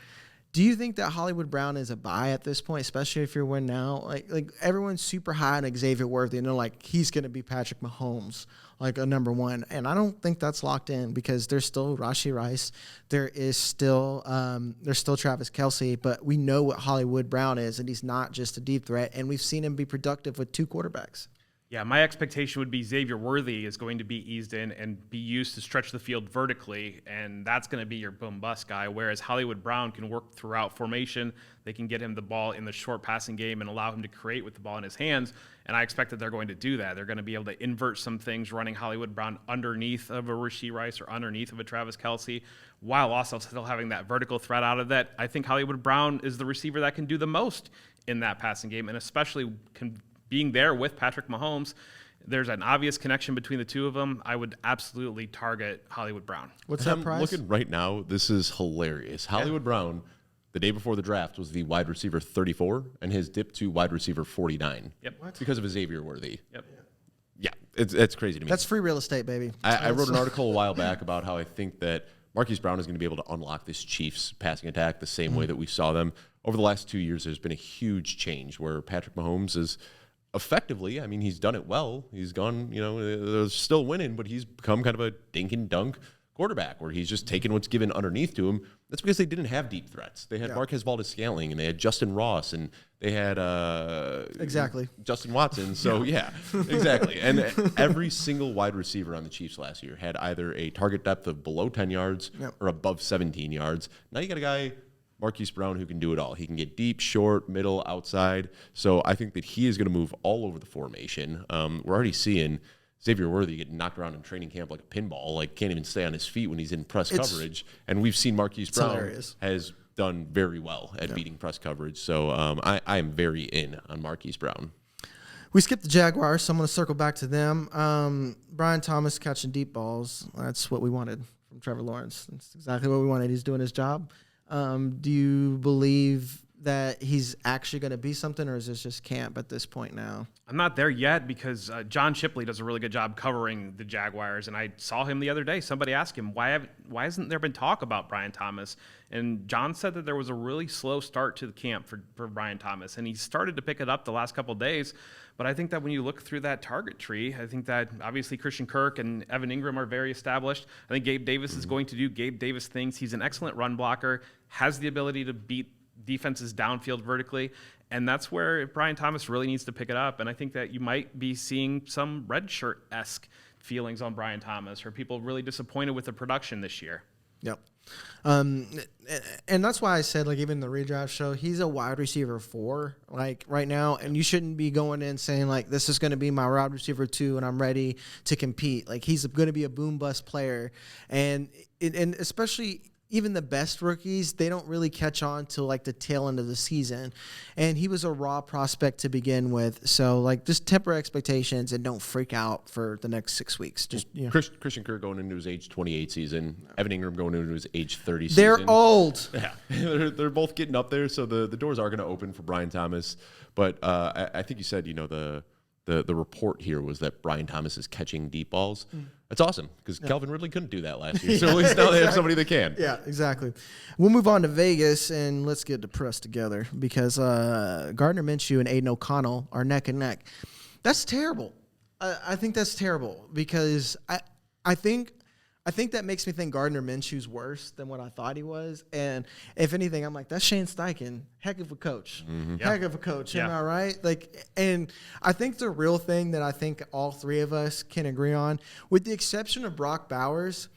Speaker 1: Do you think that Hollywood Brown is a buy at this point, especially if you're winning now? Like everyone's super high on Xavier Worthy, and they're like, he's going to be Patrick Mahomes, like a number one. And I don't think that's locked in because there's still Rashee Rice. There's still Travis Kelce, but we know what Hollywood Brown is, and he's not just a deep threat. And we've seen him be productive with 2 quarterbacks.
Speaker 3: Yeah, my expectation would be Xavier Worthy is going to be eased in and be used to stretch the field vertically, and that's going to be your boom-bust guy, whereas Hollywood Brown can work throughout formation. They can get him the ball in the short passing game and allow him to create with the ball in his hands, and I expect that they're going to do that. They're going to be able to invert some things, running Hollywood Brown underneath of a Rashee Rice or underneath of a Travis Kelce, while also still having that vertical threat out of that. I think Hollywood Brown is the receiver that can do the most in that passing game, and especially being there with Patrick Mahomes, there's an obvious connection between the two of them. I would absolutely target Hollywood Brown.
Speaker 1: What's that price?
Speaker 2: Looking right now, this is hilarious. Hollywood Brown, the day before the draft, was the wide receiver 34, and his dip to wide receiver 49.
Speaker 3: Yep. What?
Speaker 2: Because of Xavier Worthy.
Speaker 3: Yep.
Speaker 2: Yeah, it's crazy to me.
Speaker 1: That's free real estate, baby.
Speaker 2: I wrote an article a while back about how I think that Marquise Brown is going to be able to unlock this Chiefs passing attack the same way that we saw them. Over the last 2 years, there's been a huge change where Patrick Mahomes is effectively, I mean, he's done it well. He's gone, they're still winning, but he's become kind of a dink and dunk quarterback where he's just taking what's given underneath to him. That's because they didn't have deep threats. They had Marquez Valdes-Scantling, and they had Justin Ross, and they had Justin Watson. So, yeah, exactly. And every single wide receiver on the Chiefs last year had either a target depth of below 10 yards or above 17 yards. Now you got a guy, Marquise Brown, who can do it all. He can get deep, short, middle, outside. So I think that he is going to move all over the formation. We're already seeing Xavier Worthy get knocked around in training camp like a pinball, like can't even stay on his feet when he's in press coverage. And we've seen Marquise Brown has done very well at beating press coverage. So I am very in on Marquise Brown.
Speaker 1: We skipped the Jaguars, so I'm going to circle back to them. Brian Thomas catching deep balls. That's what we wanted from Trevor Lawrence. That's exactly what we wanted. He's doing his job. Do you believe that he's actually going to be something, or is this just camp at this point now?
Speaker 3: I'm not there yet because John Shipley does a really good job covering the Jaguars, and I saw him the other day. Somebody asked him, why hasn't there been talk about Brian Thomas? And John said that there was a really slow start to the camp for Brian Thomas, and he started to pick it up the last couple of days. But I think that when you look through that target tree, I think that obviously Christian Kirk and Evan Ingram are very established. I think Gabe Davis is going to do Gabe Davis things. He's an excellent run blocker, has the ability to beat defenses downfield vertically, and that's where Brian Thomas really needs to pick it up. And I think that you might be seeing some red shirt-esque feelings on Brian Thomas, or people really disappointed with the production this year.
Speaker 1: Yep. And that's why I said, like, even the redraft show, he's a wide receiver 4, like, right now, and you shouldn't be going in saying, like, this is going to be my wide receiver 2 and I'm ready to compete. Like, he's going to be a boom-bust player, and especially even the best rookies, they don't really catch on till like the tail end of the season. And he was a raw prospect to begin with. So like just temper expectations and don't freak out for the next 6 weeks. Just
Speaker 2: Christian Kirk going into his age 28 season, Evan Ingram going into his age 30
Speaker 1: They're
Speaker 2: season.
Speaker 1: old.
Speaker 2: Yeah, they're both getting up there. So the doors are going to open for Brian Thomas. But I think you said, the report here was that Brian Thomas is catching deep balls. That's awesome because Calvin Ridley couldn't do that last year. So at least now they have somebody that can.
Speaker 1: Yeah, exactly. We'll move on to Vegas and let's get depressed together because Gardner Minshew and Aiden O'Connell are neck and neck. That's terrible. I think that's terrible because I think that makes me think Gardner Minshew's worse than what I thought he was. And if anything, I'm like, that's Shane Steichen. Heck of a coach. Mm-hmm. Heck of a coach. Am I right? Like, and I think the real thing that I think all three of us can agree on, with the exception of Brock Bowers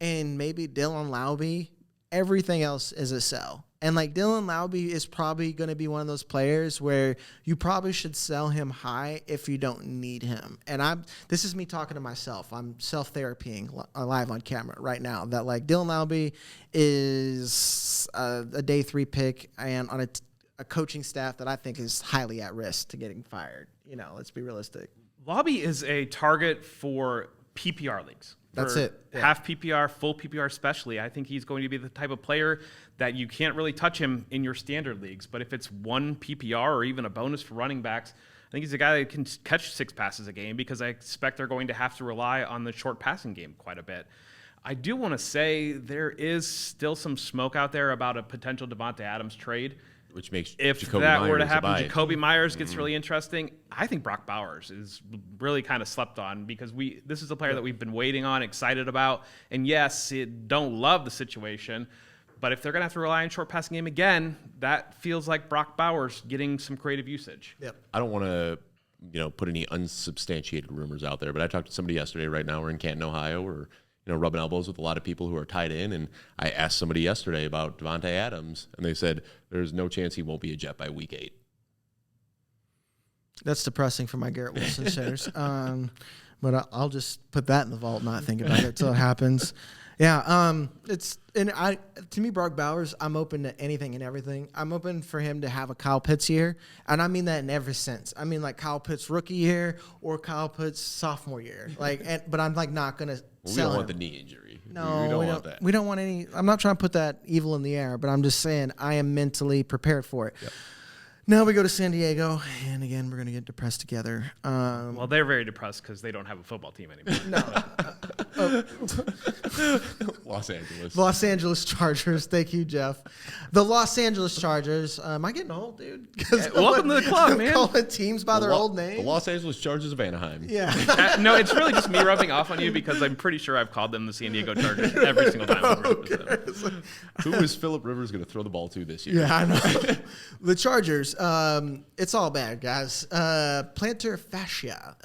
Speaker 1: and maybe Dylan Laube, everything else is a sell. And like Dylan Laube is probably going to be one of those players where you probably should sell him high if you don't need him. And this is me talking to myself. I'm self-therapying live on camera right now that like Dylan Laube is a day 3 pick and on a coaching staff that I think is highly at risk to getting fired. Let's be realistic.
Speaker 3: Laube is a target for PPR leagues.
Speaker 1: That's it. Yeah.
Speaker 3: Half PPR, full PPR especially. I think he's going to be the type of player that you can't really touch him in your standard leagues. But if it's one PPR or even a bonus for running backs, I think he's a guy that can catch 6 passes a game because I expect they're going to have to rely on the short passing game quite a bit. I do want to say there is still some smoke out there about a potential Davante Adams trade.
Speaker 2: Which makes
Speaker 3: if
Speaker 2: Jacoby
Speaker 3: that
Speaker 2: Myers
Speaker 3: were to happen,
Speaker 2: a buy.
Speaker 3: Jacoby Myers gets really interesting. I think Brock Bowers is really kind of slept on because this is a player that we've been waiting on, excited about. And yes, don't love the situation, but if they're going to have to rely on short passing game again, that feels like Brock Bowers getting some creative usage.
Speaker 1: Yep.
Speaker 2: I don't want to, put any unsubstantiated rumors out there, but I talked to somebody yesterday. Right now, we're in Canton, Ohio. We're rubbing elbows with a lot of people who are tied in, and I asked somebody yesterday about Davante Adams, and they said there's no chance he won't be a Jet by week 8.
Speaker 1: That's depressing for my Garrett Wilson shares. But I'll just put that in the vault, not think about it till it happens. Yeah, to me, Brock Bowers, I'm open to anything and everything. I'm open for him to have a Kyle Pitts year, and I mean that in every sense. I mean like Kyle Pitts rookie year or Kyle Pitts sophomore year. But I'm like not gonna.
Speaker 2: We don't want the knee injury.
Speaker 1: No,
Speaker 2: we don't want that.
Speaker 1: We don't want any. I'm not trying to put that evil in the air, but I'm just saying I am mentally prepared for it. Yep. Now we go to San Diego, and again, we're going to get depressed together.
Speaker 3: Well, they're very depressed because they don't have a football team anymore.
Speaker 1: Los Angeles Chargers. Thank you, Jeff. The Los Angeles Chargers. Am I getting old, dude?
Speaker 3: Welcome to the club, man.
Speaker 1: Calling teams by their old name.
Speaker 2: The Los Angeles Chargers of Anaheim.
Speaker 1: Yeah.
Speaker 3: No, it's really just me rubbing off on you because I'm pretty sure I've called them the San Diego Chargers every single time I've represented them.
Speaker 2: Who is Phillip Rivers going to throw the ball to this year?
Speaker 1: Yeah, I know. The Chargers. It's all bad, guys. Plantar fascia.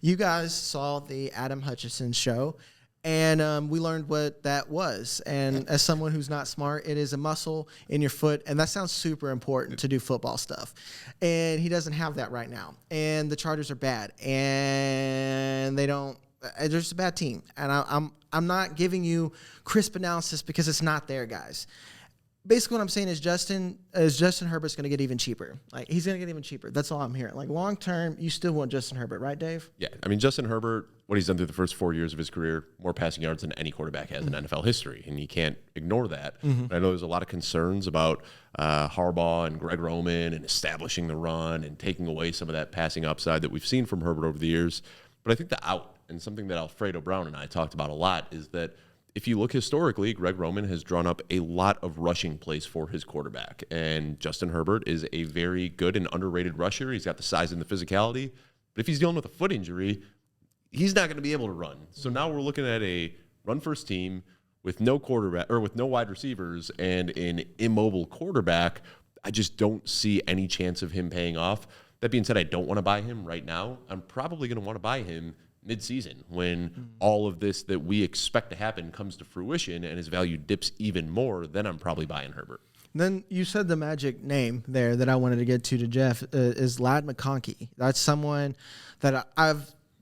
Speaker 1: You guys saw the Adam Hutchinson show, and we learned what that was. And as someone who's not smart, it is a muscle in your foot, and that sounds super important to do football stuff. And he doesn't have that right now. And the Chargers are bad, and they don't. They're just a bad team. And I'm not giving you crisp analysis because it's not there, guys. Basically, what I'm saying is Justin Herbert's going to get even cheaper. Like, he's going to get even cheaper. That's all I'm hearing. Like, long term, you still want Justin Herbert, right, Dave?
Speaker 2: Yeah. I mean, Justin Herbert, what he's done through the first 4 years of his career, more passing yards than any quarterback has in NFL history, and you can't ignore that. But I know there's a lot of concerns about Harbaugh and Greg Roman and establishing the run and taking away some of that passing upside that we've seen from Herbert over the years. But I think the out, and something that Alfredo Brown and I talked about a lot, is that if you look historically, Greg Roman has drawn up a lot of rushing plays for his quarterback. And Justin Herbert is a very good and underrated rusher. He's got the size and the physicality. But if he's dealing with a foot injury, he's not going to be able to run. So now we're looking at a run-first team with no quarterback or with no wide receivers and an immobile quarterback. I just don't see any chance of him paying off. That being said, I don't want to buy him right now. I'm probably going to want to buy him mid-season when all of this that we expect to happen comes to fruition and his value dips even more. Then I'm probably buying Herbert.
Speaker 1: Then you said the magic name there that I wanted to get to Jeff is Ladd McConkey. That's someone that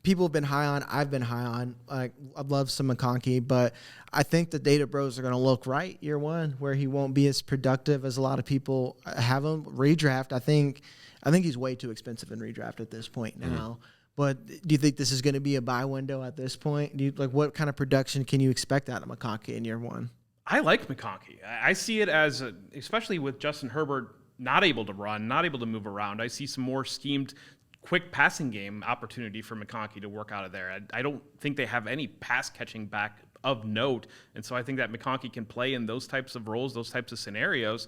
Speaker 1: people have been high on. I've been high on. Like, I love some McConkey, but I think the data bros are going to look right year one, where he won't be as productive as a lot of people have him. Redraft, I think he's way too expensive in redraft at this point now. But do you think this is going to be a buy window at this point? What kind of production can you expect out of McConkey in year one?
Speaker 3: I like McConkey. I see it as, especially with Justin Herbert not able to run, not able to move around, I see some more schemed, quick passing game opportunity for McConkey to work out of there. I don't think they have any pass catching back of note, and so I think that McConkey can play in those types of roles, those types of scenarios.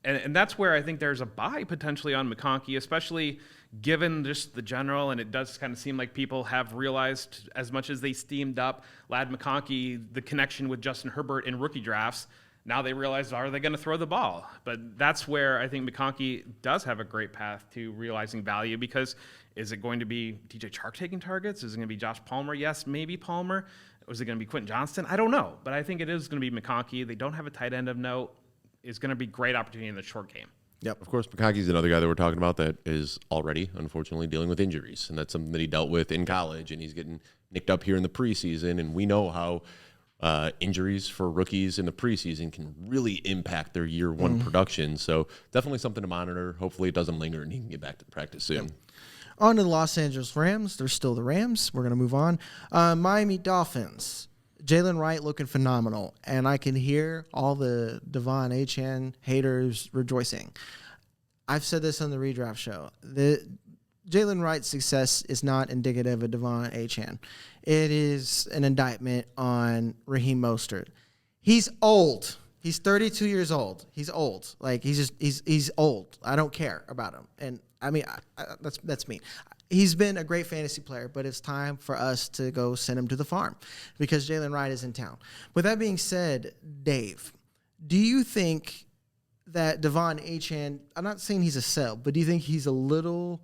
Speaker 3: And that's where I think there's a buy potentially on McConkey, especially given just the general, and it does kind of seem like people have realized as much as they steamed up Ladd McConkey, the connection with Justin Herbert in rookie drafts, now they realize, are they going to throw the ball? But that's where I think McConkey does have a great path to realizing value, because is it going to be DJ Chark taking targets? Is it going to be Josh Palmer? Yes, maybe Palmer. Or is it going to be Quentin Johnston? I don't know, but I think it is going to be McConkey. They don't have a tight end of note. Is going to be great opportunity in the short game.
Speaker 2: Yep. Of course, McConkey's another guy that we're talking about that is already, unfortunately, dealing with injuries. And that's something that he dealt with in college, and he's getting nicked up here in the preseason. And we know how injuries for rookies in the preseason can really impact their year one production. So definitely something to monitor. Hopefully it doesn't linger and he can get back to practice soon.
Speaker 1: Yep. On to the Los Angeles Rams. They're still the Rams. We're going to move on. Miami Dolphins. Jaylen Wright looking phenomenal, and I can hear all the Devon Achane haters rejoicing. I've said this on the redraft show. The Jaylen Wright's success is not indicative of Devon Achane. It is an indictment on Raheem Mostert. He's old. He's 32 years old. He's old. Like he's old. I don't care about him. And I mean, that's me. He's been a great fantasy player, but it's time for us to go send him to the farm because Jaylen Wright is in town. With that being said, Dave, do you think that Devon Achane, I'm not saying he's a sell, but do you think he's a little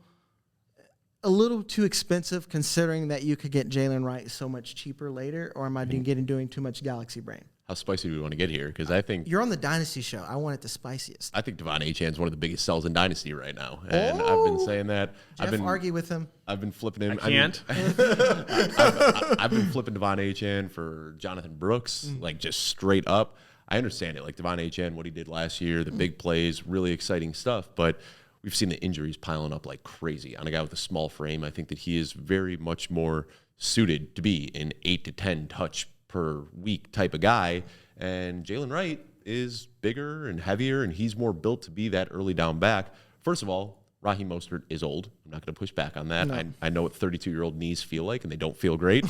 Speaker 1: too expensive considering that you could get Jaylen Wright so much cheaper later, or am I doing too much galaxy brain?
Speaker 2: How spicy do we want to get here? Because I think
Speaker 1: you're on the Dynasty show. I want it the spiciest.
Speaker 2: I think Devon Achane is one of the biggest sells in Dynasty right now, and I've been saying that.
Speaker 1: Jeff, argue with him.
Speaker 2: I've been flipping him.
Speaker 3: I can't.
Speaker 2: I've been flipping Devon Achane for Jonathan Brooks, like just straight up. I understand it, like Devon Achane, what he did last year, the big plays, really exciting stuff, but we've seen the injuries piling up like crazy on a guy with a small frame. I think that he is very much more suited to be an 8 to 10 touch per week type of guy. And Jaylen Wright is bigger and heavier, and he's more built to be that early down back. First of all, Raheem Mostert is old. I'm not going to push back on that. No. I know what 32-year-old knees feel like, and they don't feel great.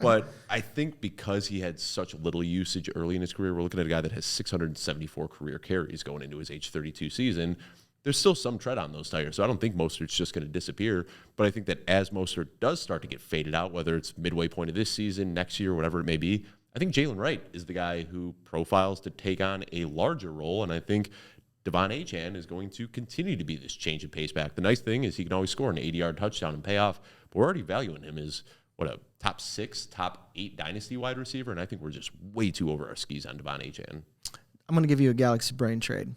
Speaker 2: But I think because he had such little usage early in his career, we're looking at a guy that has 674 career carries going into his age 32 season. There's still some tread on those tires, so I don't think Mostert's just going to disappear. But I think that as Mostert does start to get faded out, whether it's midway point of this season, next year, whatever it may be, I think Jaylen Wright is the guy who profiles to take on a larger role, and I think Devon Achane is going to continue to be this change of pace back. The nice thing is he can always score an 80-yard touchdown and pay off, but we're already valuing him as, a top 6, top 8 Dynasty wide receiver, and I think we're just way too over our skis on Devon Achane.
Speaker 1: I'm going to give you a Galaxy Brain trade.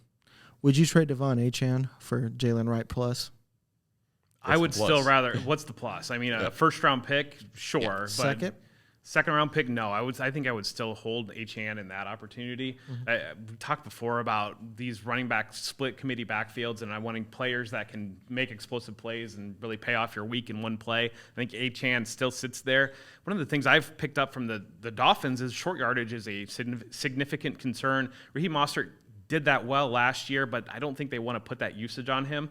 Speaker 1: Would you trade Devon Achane for Jaylen Wright plus?
Speaker 3: I would still rather. What's the plus? I mean, a first-round pick, sure.
Speaker 1: Yeah.
Speaker 3: But second-round pick, no. I think I would still hold Achane in that opportunity. We talked before about these running back split committee backfields, and I wanting players that can make explosive plays and really pay off your week in one play. I think Achane still sits there. One of the things I've picked up from the Dolphins is short yardage is a significant concern. Raheem Mostert did that well last year, but I don't think they want to put that usage on him.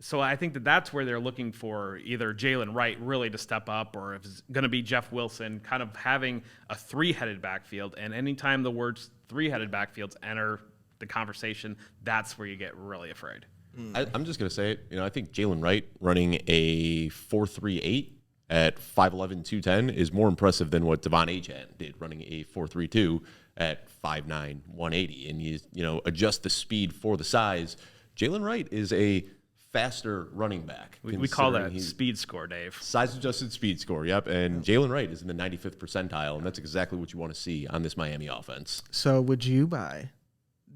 Speaker 3: So I think that's where they're looking for either Jaylen Wright really to step up, or if it's going to be Jeff Wilson, kind of having a three-headed backfield. And anytime the words three-headed backfields enter the conversation, that's where you get really afraid.
Speaker 2: I'm just going to say it. I think Jaylen Wright running a 4.38 at 5'11", 210 is more impressive than what Devon Achane did running a 4.32 at 5'9", 180. And you adjust the speed for the size. Jaylen Wright is a faster running back.
Speaker 3: We call that speed score, Dave.
Speaker 2: Size-adjusted speed score, yep. And Jaylen Wright is in the 95th percentile, and that's exactly what you want to see on this Miami offense.
Speaker 1: So would you buy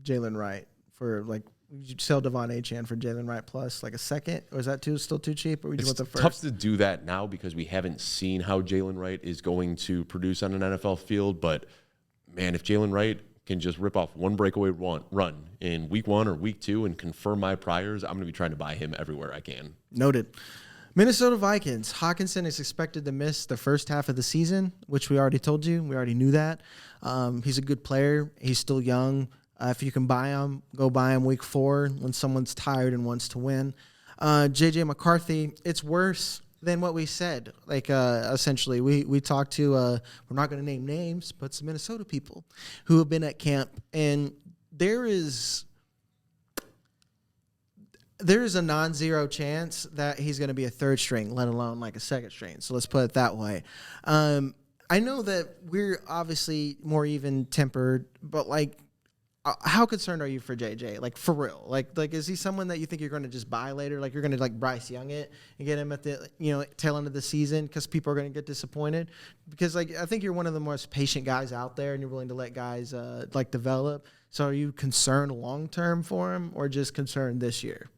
Speaker 1: Jaylen Wright for, would you sell Devon Achane for Jaylen Wright plus, a second? Or is that still too cheap, or would you want the first?
Speaker 2: It's tough to do that now because we haven't seen how Jaylen Wright is going to produce on an NFL field, but, man, if Jaylen Wright can just rip off one breakaway run in week 1 or week 2 and confirm my priors, I'm going to be trying to buy him everywhere I can.
Speaker 1: Noted. Minnesota Vikings. Hockenson is expected to miss the first half of the season, which we already told you. We already knew that. He's a good player. He's still young. If you can buy him, go buy him week 4 when someone's tired and wants to win. J.J. McCarthy, it's worse than what we said. Essentially, we talked to, we're not going to name names, but some Minnesota people who have been at camp, and there is a non-zero chance that he's going to be a third string, let alone a second string. So let's put it that way. I know that we're obviously more even-tempered, but how concerned are you for JJ? For real? Is he someone that you think you're going to just buy later? You're going to Bryce Young it and get him at the tail end of the season because people are going to get disappointed? Because I think you're one of the most patient guys out there, and you're willing to let guys develop. So are you concerned long term for him, or just concerned this year?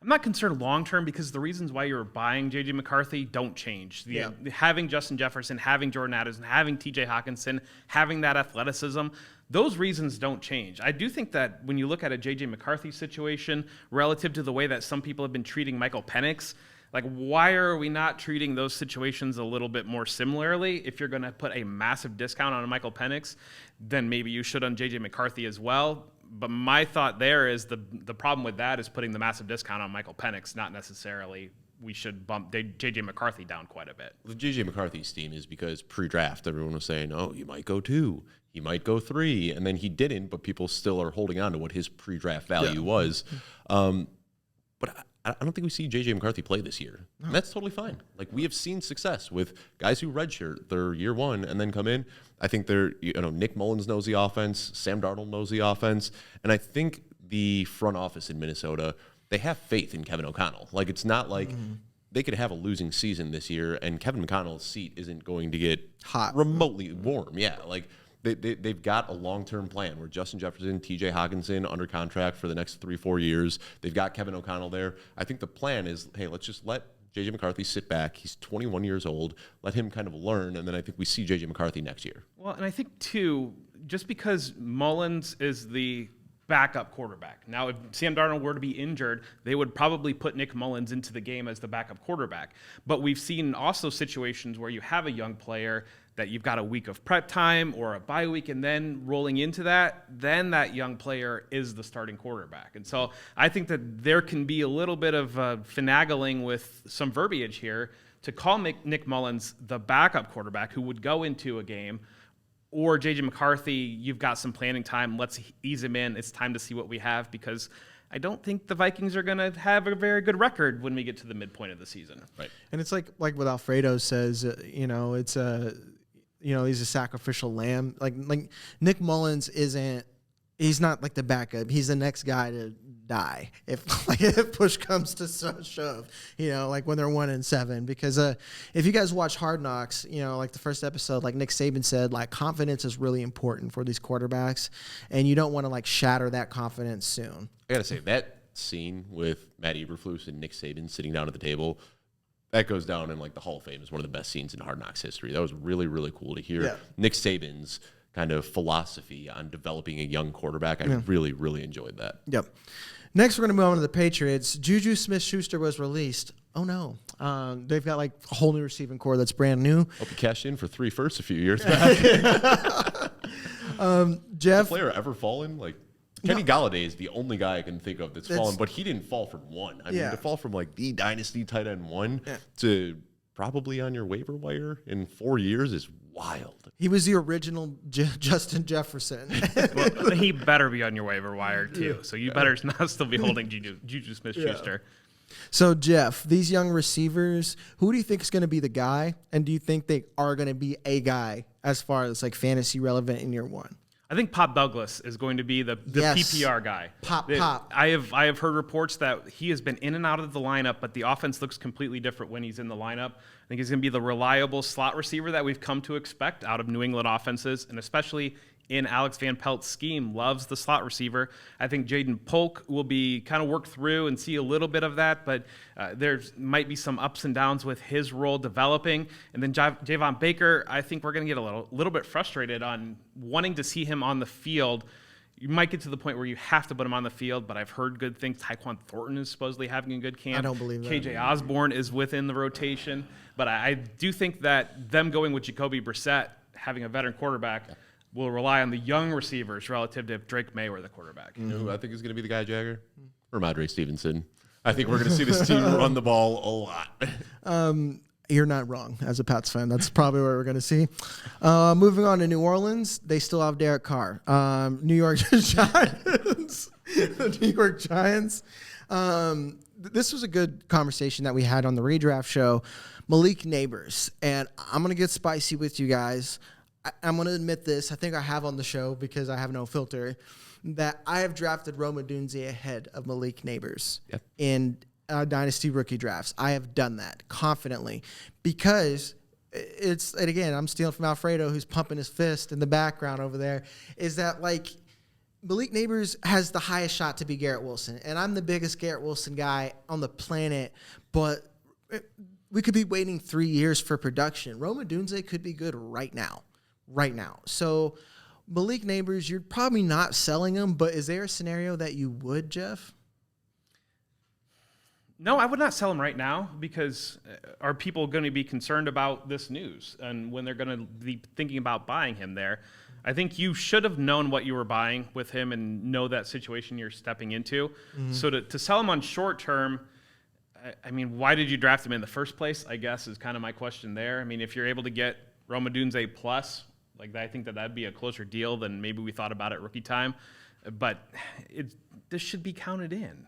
Speaker 3: I'm not concerned long-term because the reasons why you're buying J.J. McCarthy don't change. Having Justin Jefferson, having Jordan Addison, having T.J. Hockenson, having that athleticism, those reasons don't change. I do think that when you look at a J.J. McCarthy situation relative to the way that some people have been treating Michael Penix, Like, why are we not treating those situations a little bit more similarly? If you're going to put a massive discount on Michael Penix, then maybe you should on J.J. McCarthy as well. But my thought there is the problem with that is putting the massive discount on Michael Penix, not necessarily we should bump J.J. McCarthy down quite a bit.
Speaker 2: The J.J. McCarthy's team is because pre-draft, everyone was saying, oh, he might go 2, he might go 3, and then he didn't, but people still are holding on to what his pre-draft value was. But I don't think we see J.J. McCarthy play this year. No. And that's totally fine. Like, we have seen success with guys who redshirt their year 1 and then come in. I think Nick Mullins knows the offense, Sam Darnold knows the offense, and I think the front office in Minnesota, they have faith in Kevin O'Connell. Like, it's not like they could have a losing season this year and Kevin McConnell's seat isn't going to get
Speaker 1: hot,
Speaker 2: remotely warm. Yeah, like they've got a long-term plan where Justin Jefferson, TJ Hockenson under contract for the next 3-4 years. They've got Kevin O'Connell there. I think the plan is, hey, let's just let J.J. McCarthy sit back. He's 21 years old. Let him kind of learn, and then I think we see J.J. McCarthy next year.
Speaker 3: Well, and I think, too, just because Mullins is the backup quarterback. Now, if Sam Darnold were to be injured, they would probably put Nick Mullins into the game as the backup quarterback. But we've seen also situations where you have a young player that you've got a week of prep time or a bye week, and then rolling into that, then that young player is the starting quarterback. And so I think that there can be a little bit of finagling with some verbiage here to call Nick Mullins the backup quarterback who would go into a game, or J.J. McCarthy, you've got some planning time. Let's ease him in. It's time to see what we have, because I don't think the Vikings are going to have a very good record when we get to the midpoint of the season.
Speaker 2: Right.
Speaker 1: And it's like what Alfredo says, it's he's a sacrificial lamb. Like Nick Mullins he's not like the backup. He's the next guy to die if push comes to shove, like when they're 1-7. Because if you guys watch Hard Knocks, like the first episode, like Nick Saban said, like confidence is really important for these quarterbacks, and you don't want to like shatter that confidence soon.
Speaker 2: I gotta say, that scene with Matt Eberflus and Nick Saban sitting down at the table, that goes down in like the Hall of Fame as one of the best scenes in Hard Knocks history. That was really, really cool to hear. Nick Saban's kind of philosophy on developing a young quarterback. I really, really enjoyed that.
Speaker 1: Yep. Next, we're going to move on to the Patriots. Juju Smith-Schuster was released. Oh, no. They've got like a whole new receiving core that's brand new.
Speaker 2: Hope you cashed in for 3 firsts a few years back.
Speaker 1: Jeff.
Speaker 2: Has a player ever fallen? Like, Kenny Galladay is the only guy I can think of that's fallen, but he didn't fall from 1. I mean, to fall from like the Dynasty tight end 1 to probably on your waiver wire in 4 years is wild.
Speaker 1: He was the original Justin Jefferson.
Speaker 3: Well, he better be on your waiver wire too. So you better not still be holding Juju Smith-Schuster.
Speaker 1: So Jeff, these young receivers, who do you think is going to be the guy, and do you think they are going to be a guy as far as like fantasy relevant in year 1?
Speaker 3: I think Pop Douglas is going to be the PPR guy.
Speaker 1: Pop.
Speaker 3: I have heard reports that he has been in and out of the lineup, but the offense looks completely different when he's in the lineup. I think he's going to be the reliable slot receiver that we've come to expect out of New England offenses, and especially in Alex Van Pelt's scheme, loves the slot receiver. I think Jaden Polk will be kind of worked through and see a little bit of that, but there might be some ups and downs with his role developing. And then Javon Baker, I think we're going to get a little bit frustrated on wanting to see him on the field. You might get to the point where you have to put him on the field, but I've heard good things. Tyquan Thornton is supposedly having a good camp.
Speaker 1: I don't believe that.
Speaker 3: KJ Osborne is within the rotation. But I do think that them going with Jacoby Brissett, having a veteran quarterback, will rely on the young receivers relative to if Drake May were the quarterback.
Speaker 2: You know who I think is going to be the guy, Jagger? Ramondre Stevenson. I think we're going to see this team run the ball a lot.
Speaker 1: You're not wrong. As a Pats fan, that's probably what we're going to see. Moving on to New Orleans, they still have Derek Carr. New York Giants. The New York Giants. This was a good conversation that we had on the redraft show. Malik Neighbors. And I'm going to get spicy with you guys. I'm going to admit this. I think I have on the show because I have no filter, that I have drafted Rome Odunze ahead of Malik Neighbors in Dynasty rookie drafts. I have done that confidently because and again, I'm stealing from Alfredo, who's pumping his fist in the background over there, is that like Malik Neighbors has the highest shot to be Garrett Wilson. And I'm the biggest Garrett Wilson guy on the planet, but we could be waiting 3 years for production. Rome Odunze could be good right now. So Malik Neighbors, you're probably not selling him, but is there a scenario that you would, Jeff?
Speaker 3: No, I would not sell him right now because are people going to be concerned about this news and when they're going to be thinking about buying him there? I think you should have known what you were buying with him and know that situation you're stepping into. Mm-hmm. So to sell him on short term, I mean, why did you draft him in the first place, I guess, is kind of my question there. I mean, if you're able to get Rome Odunze plus, like I think that'd be a closer deal than maybe we thought about at rookie time. But this should be counted in.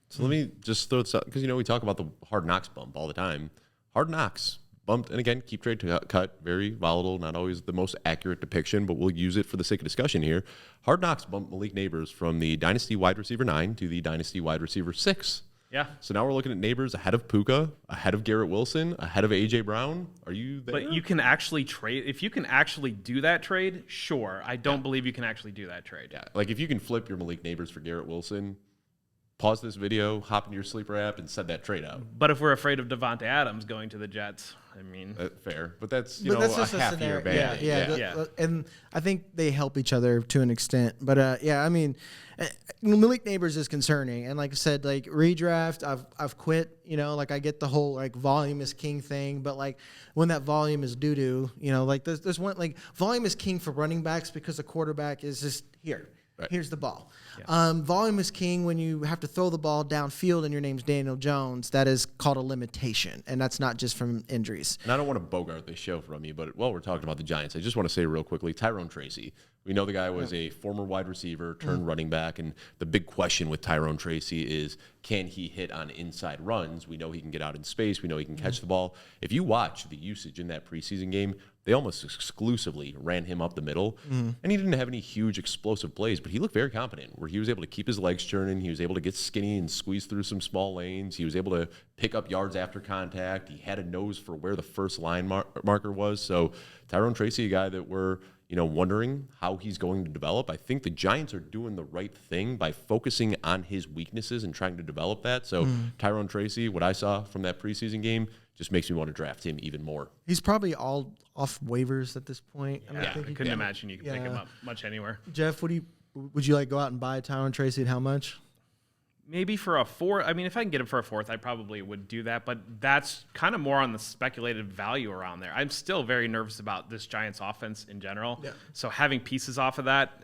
Speaker 2: So let me just throw this out, because, we talk about the Hard Knocks bump all the time. Hard Knocks bumped, and again, keep trade to cut, very volatile, not always the most accurate depiction, but we'll use it for the sake of discussion here. Hard Knocks bumped Malik Neighbors from the Dynasty wide receiver 9 to the Dynasty wide receiver 6.
Speaker 3: Yeah.
Speaker 2: So now we're looking at Neighbors ahead of Puka, ahead of Garrett Wilson, ahead of A.J. Brown. Are you there?
Speaker 3: But you can actually trade. If you can actually do that trade, sure. I don't believe you can actually do that trade.
Speaker 2: Yeah. Like if you can flip your Malik Neighbors for Garrett Wilson, pause this video, hop into your sleeper app, and send that trade out.
Speaker 3: But if we're afraid of Devontae Adams going to the Jets, I mean,
Speaker 2: fair. But that's
Speaker 1: that's
Speaker 2: a
Speaker 1: just a
Speaker 2: half year ban.
Speaker 1: Yeah. And I think they help each other to an extent. But I mean, Malik Neighbors is concerning. And like I said, like redraft, I've quit. Like I get the whole like volume is king thing, but like when that volume is doo doo, like there's one like volume is king for running backs because the quarterback is just here. Right. Here's the ball. Yeah. Volume is king when you have to throw the ball downfield and your name's Daniel Jones. That is called a limitation, and that's not just from injuries.
Speaker 2: And I don't want to bogart this show from you, but while we're talking about the Giants, I just want to say real quickly, Tyrone Tracy. We know the guy was a former wide receiver turned running back, and the big question with Tyrone Tracy is, can he hit on inside runs? We know he can get out in space. We know he can catch the ball. If you watch the usage in that preseason game, they almost exclusively ran him up the middle, and he didn't have any huge explosive plays, but he looked very competent, where he was able to keep his legs churning. He was able to get skinny and squeeze through some small lanes. He was able to pick up yards after contact. He had a nose for where the first line marker was. So Tyrone Tracy, a guy that we're wondering how he's going to develop. I think the Giants are doing the right thing by focusing on his weaknesses and trying to develop that. So Tyrone Tracy, what I saw from that preseason game, just makes me want to draft him even more.
Speaker 1: He's probably all off waivers at this point.
Speaker 3: Yeah, I couldn't imagine you could pick him up much anywhere.
Speaker 1: Jeff, would you like go out and buy Tyrone Tracy at how much?
Speaker 3: Maybe for a fourth. I mean, if I can get him for a fourth, I probably would do that. But that's kind of more on the speculated value around there. I'm still very nervous about this Giants offense in general. Yeah. So having pieces off of that,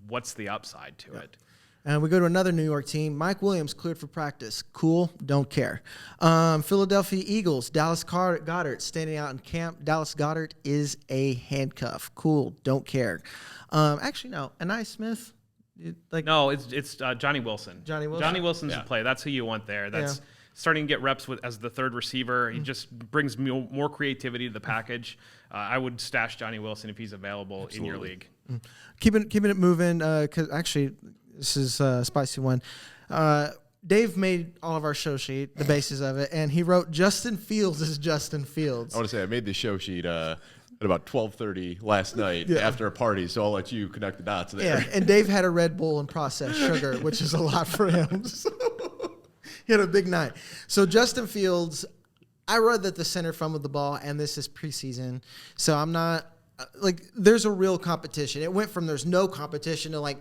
Speaker 3: what's the upside to it?
Speaker 1: And we go to another New York team. Mike Williams cleared for practice. Cool, don't care. Philadelphia Eagles, Dallas Goedert standing out in camp. Dallas Goedert is a handcuff. Cool, don't care. Actually, no. Anai Smith.
Speaker 3: No, it's Johnny Wilson.
Speaker 1: Johnny
Speaker 3: Wilson's the play. That's who you want there. That's starting to get reps as the third receiver. He just brings more creativity to the package. I would stash Johnny Wilson if he's available in your league.
Speaker 1: Keeping it moving, because actually this is a spicy one. Dave made all of our show sheet, the basis of it, and he wrote Justin Fields is Justin Fields.
Speaker 2: I want to say I made the show sheet at about 12:30 last night after a party, so I'll let you connect the dots there.
Speaker 1: Yeah, and Dave had a Red Bull and processed sugar, which is a lot for him. So he had a big night. So Justin Fields, I read that the center fumbled the ball, and this is preseason, so I'm not there's a real competition. It went from there's no competition to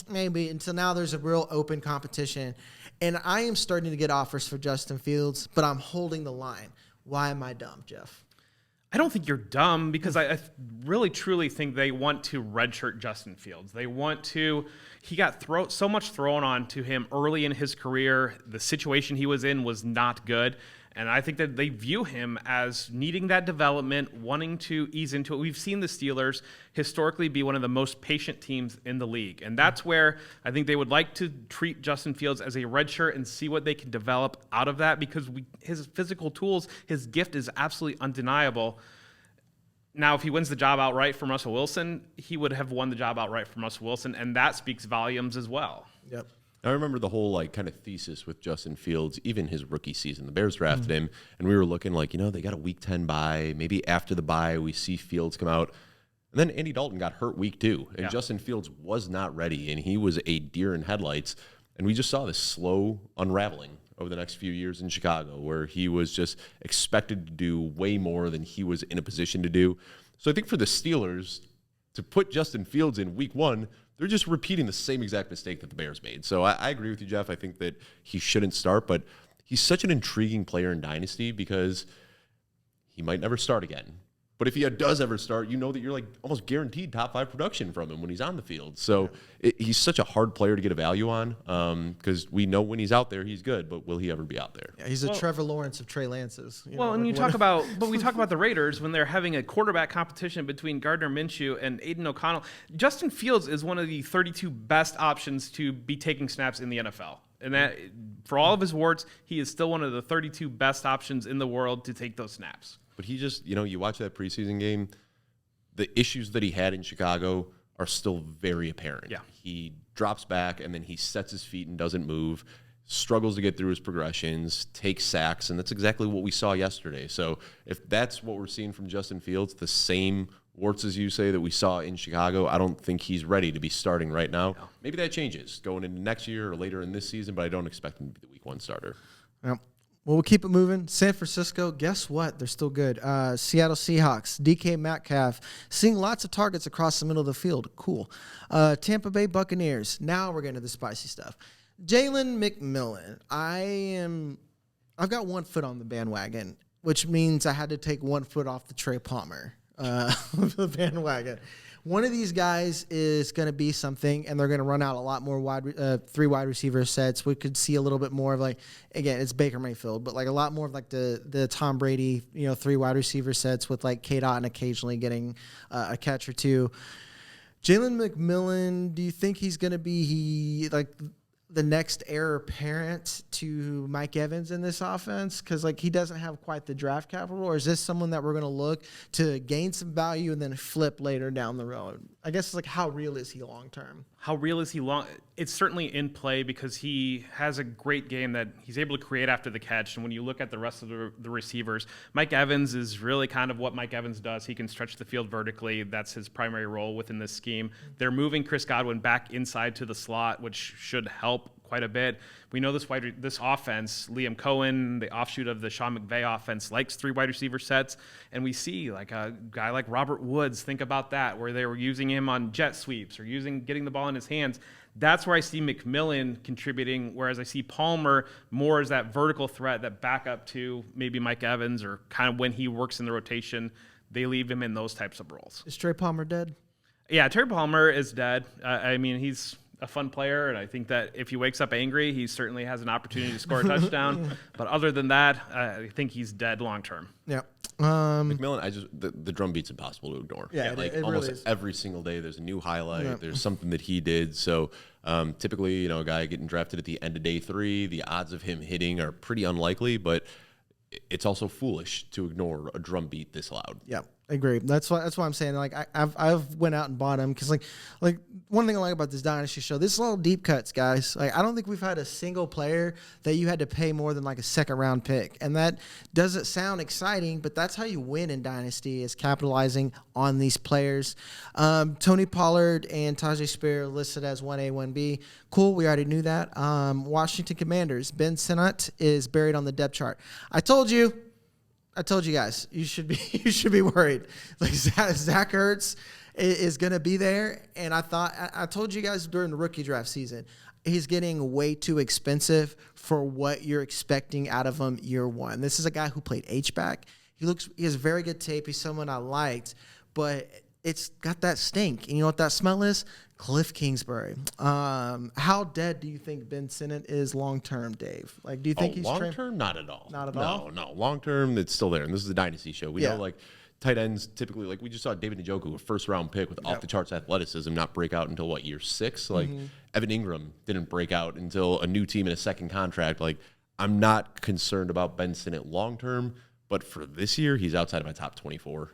Speaker 1: maybe until now there's a real open competition, and I am starting to get offers for Justin Fields, but I'm holding the line. Why am I dumb, Jeff?
Speaker 3: I don't think you're dumb because I really truly think they want to redshirt Justin Fields. They want to. He got so much thrown on to him early in his career. The situation he was in was not good. And I think that they view him as needing that development, wanting to ease into it. We've seen the Steelers historically be one of the most patient teams in the league. And that's where I think they would like to treat Justin Fields as a redshirt and see what they can develop out of that because his physical tools, his gift is absolutely undeniable. Now, if he wins the job outright from Russell Wilson, he would have won the job outright from Russell Wilson, and that speaks volumes as well.
Speaker 1: Yep.
Speaker 2: I remember the whole kind of thesis with Justin Fields, even his rookie season. The Bears drafted him, and we were looking they got a Week 10 bye. Maybe after the bye, we see Fields come out. And then Andy Dalton got hurt Week 2, and Justin Fields was not ready, and he was a deer in headlights. And we just saw this slow unraveling over the next few years in Chicago, where he was just expected to do way more than he was in a position to do. So I think for the Steelers, to put Justin Fields in Week 1, they're just repeating the same exact mistake that the Bears made. So I agree with you, Jeff. I think that he shouldn't start, but he's such an intriguing player in Dynasty because he might never start again. But if he does ever start, you know that you're like almost guaranteed top 5 production from him when he's on the field. So he's such a hard player to get a value on because we know when he's out there, he's good. But will he ever be out there?
Speaker 1: Yeah, he's a Trevor Lawrence of Trey Lance's.
Speaker 3: We talk about the Raiders when they're having a quarterback competition between Gardner Minshew and Aiden O'Connell. Justin Fields is one of the 32 best options to be taking snaps in the NFL. And that, for all of his warts, he is still one of the 32 best options in the world to take those snaps.
Speaker 2: But he just, you watch that preseason game, the issues that he had in Chicago are still very apparent.
Speaker 3: Yeah.
Speaker 2: He drops back and then he sets his feet and doesn't move, struggles to get through his progressions, takes sacks, and that's exactly what we saw yesterday. So if that's what we're seeing from Justin Fields, the same warts as you say that we saw in Chicago, I don't think he's ready to be starting right now. No. Maybe that changes going into next year or later in this season, but I don't expect him to be the week 1 starter.
Speaker 1: Yep. Well, we'll keep it moving. San Francisco, guess what? They're still good. Seattle Seahawks, DK Metcalf, seeing lots of targets across the middle of the field. Cool. Tampa Bay Buccaneers. Now we're getting to the spicy stuff. Jalen McMillan. I've got 1 foot on the bandwagon, which means I had to take 1 foot off the Trey Palmer the bandwagon. One of these guys is going to be something, and they're going to run out a lot more 3 wide receiver sets. We could see a little bit more of again, it's Baker Mayfield, but a lot more of the Tom Brady, 3 wide receiver sets with K-Dot and occasionally getting a catch or 2. Jalen McMillan, do you think he's going to be the next heir apparent to Mike Evans in this offense? Because he doesn't have quite the draft capital, or is this someone that we're going to look to gain some value and then flip later down the road? I guess it's how real is he long term?
Speaker 3: How real is he long? It's certainly in play because he has a great game that he's able to create after the catch. And when you look at the rest of the receivers, Mike Evans is really kind of what Mike Evans does. He can stretch the field vertically. That's his primary role within this scheme. They're moving Chris Godwin back inside to the slot, which should help quite a bit. We know this offense, Liam Cohen, the offshoot of the Sean McVay offense, likes 3 wide receiver sets. And we see a guy like Robert Woods, think about that, where they were using him on jet sweeps or getting the ball in his hands. That's where I see McMillan contributing, whereas I see Palmer more as that vertical threat, that backup to maybe Mike Evans, or kind of when he works in the rotation, they leave him in those types of roles.
Speaker 1: Is Trey Palmer dead?
Speaker 3: Yeah, Trey Palmer is dead. He's a fun player, and I think that if he wakes up angry, he certainly has an opportunity to score a touchdown. But other than that, I think he's dead long term.
Speaker 1: Yeah.
Speaker 2: McMillan, the drum beat's impossible to ignore.
Speaker 1: Yeah, it
Speaker 2: almost
Speaker 1: really is.
Speaker 2: Every single day there's a new highlight. There's something that he did. So typically, a guy getting drafted at the end of day 3, the odds of him hitting are pretty unlikely, but it's also foolish to ignore a drum beat this loud.
Speaker 1: Yeah, I agree. That's why I'm saying I've went out and bought him because one thing I like about this Dynasty show, this is all deep cuts, guys. I don't think we've had a single player that you had to pay more than a 2nd round pick, and that doesn't sound exciting, but that's how you win in Dynasty, is capitalizing on these players. Tony Pollard and Tyjae Spears listed as 1A, 1B. Cool, we already knew that. Washington Commanders, Ben Sinnott is buried on the depth chart. I told you guys, you should be worried. Zach Ertz is going to be there, and I told you guys during the rookie draft season, he's getting way too expensive for what you're expecting out of him year 1. This is a guy who played H-back. He has very good tape. He's someone I liked, but it's got that stink. And you know what that smell is? Cliff Kingsbury. How dead do you think Ben Sinnott is long term, Dave? Do you think he's
Speaker 2: long term? Not at all.
Speaker 1: Not at all.
Speaker 2: No. Long term, it's still there. And this is a Dynasty show. We know tight ends typically, we just saw David Njoku, a 1st round pick with off the charts athleticism, not break out until year 6. Evan Ingram didn't break out until a new team in a 2nd contract. I'm not concerned about Ben Sinnott long term. But for this year, he's outside of my top 24.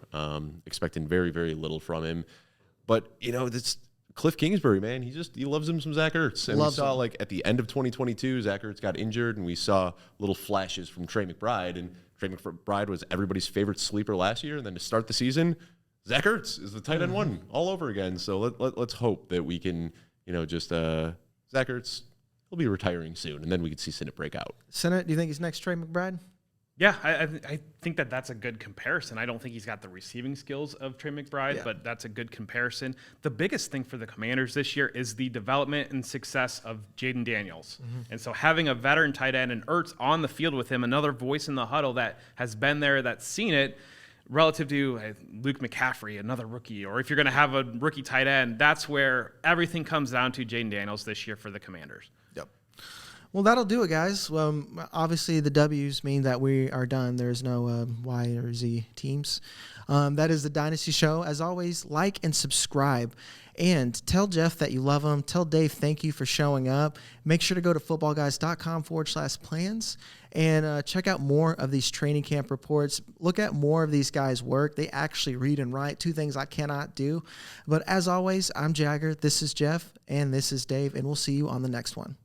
Speaker 2: Expecting very, very little from him. But, it's Cliff Kingsbury, man. He loves him some Zach Ertz. And we saw, at the end of 2022, Zach Ertz got injured, and we saw little flashes from Trey McBride. And Trey McBride was everybody's favorite sleeper last year. And then to start the season, Zach Ertz is the tight end 1 all over again. So let's hope that we can, Zach Ertz, he'll be retiring soon. And then we can see Sinnott break out.
Speaker 1: Sinnott, do you think he's next Trey McBride?
Speaker 3: Yeah, I think that's a good comparison. I don't think he's got the receiving skills of Trey McBride, but that's a good comparison. The biggest thing for the Commanders this year is the development and success of Jaden Daniels. And so having a veteran tight end and Ertz on the field with him, another voice in the huddle that has been there, that's seen it, relative to Luke McCaffrey, another rookie, or if you're going to have a rookie tight end, that's where everything comes down to Jaden Daniels this year for the Commanders.
Speaker 1: Yep. Well, that'll do it, guys. Obviously, the W's mean that we are done. There's no Y or Z teams. That is the Dynasty Show. As always, like and subscribe. And tell Jeff that you love him. Tell Dave thank you for showing up. Make sure to go to footballguys.com/plans and check out more of these training camp reports. Look at more of these guys' work. They actually read and write, 2 things I cannot do. But as always, I'm Jagger. This is Jeff, and this is Dave, and we'll see you on the next one.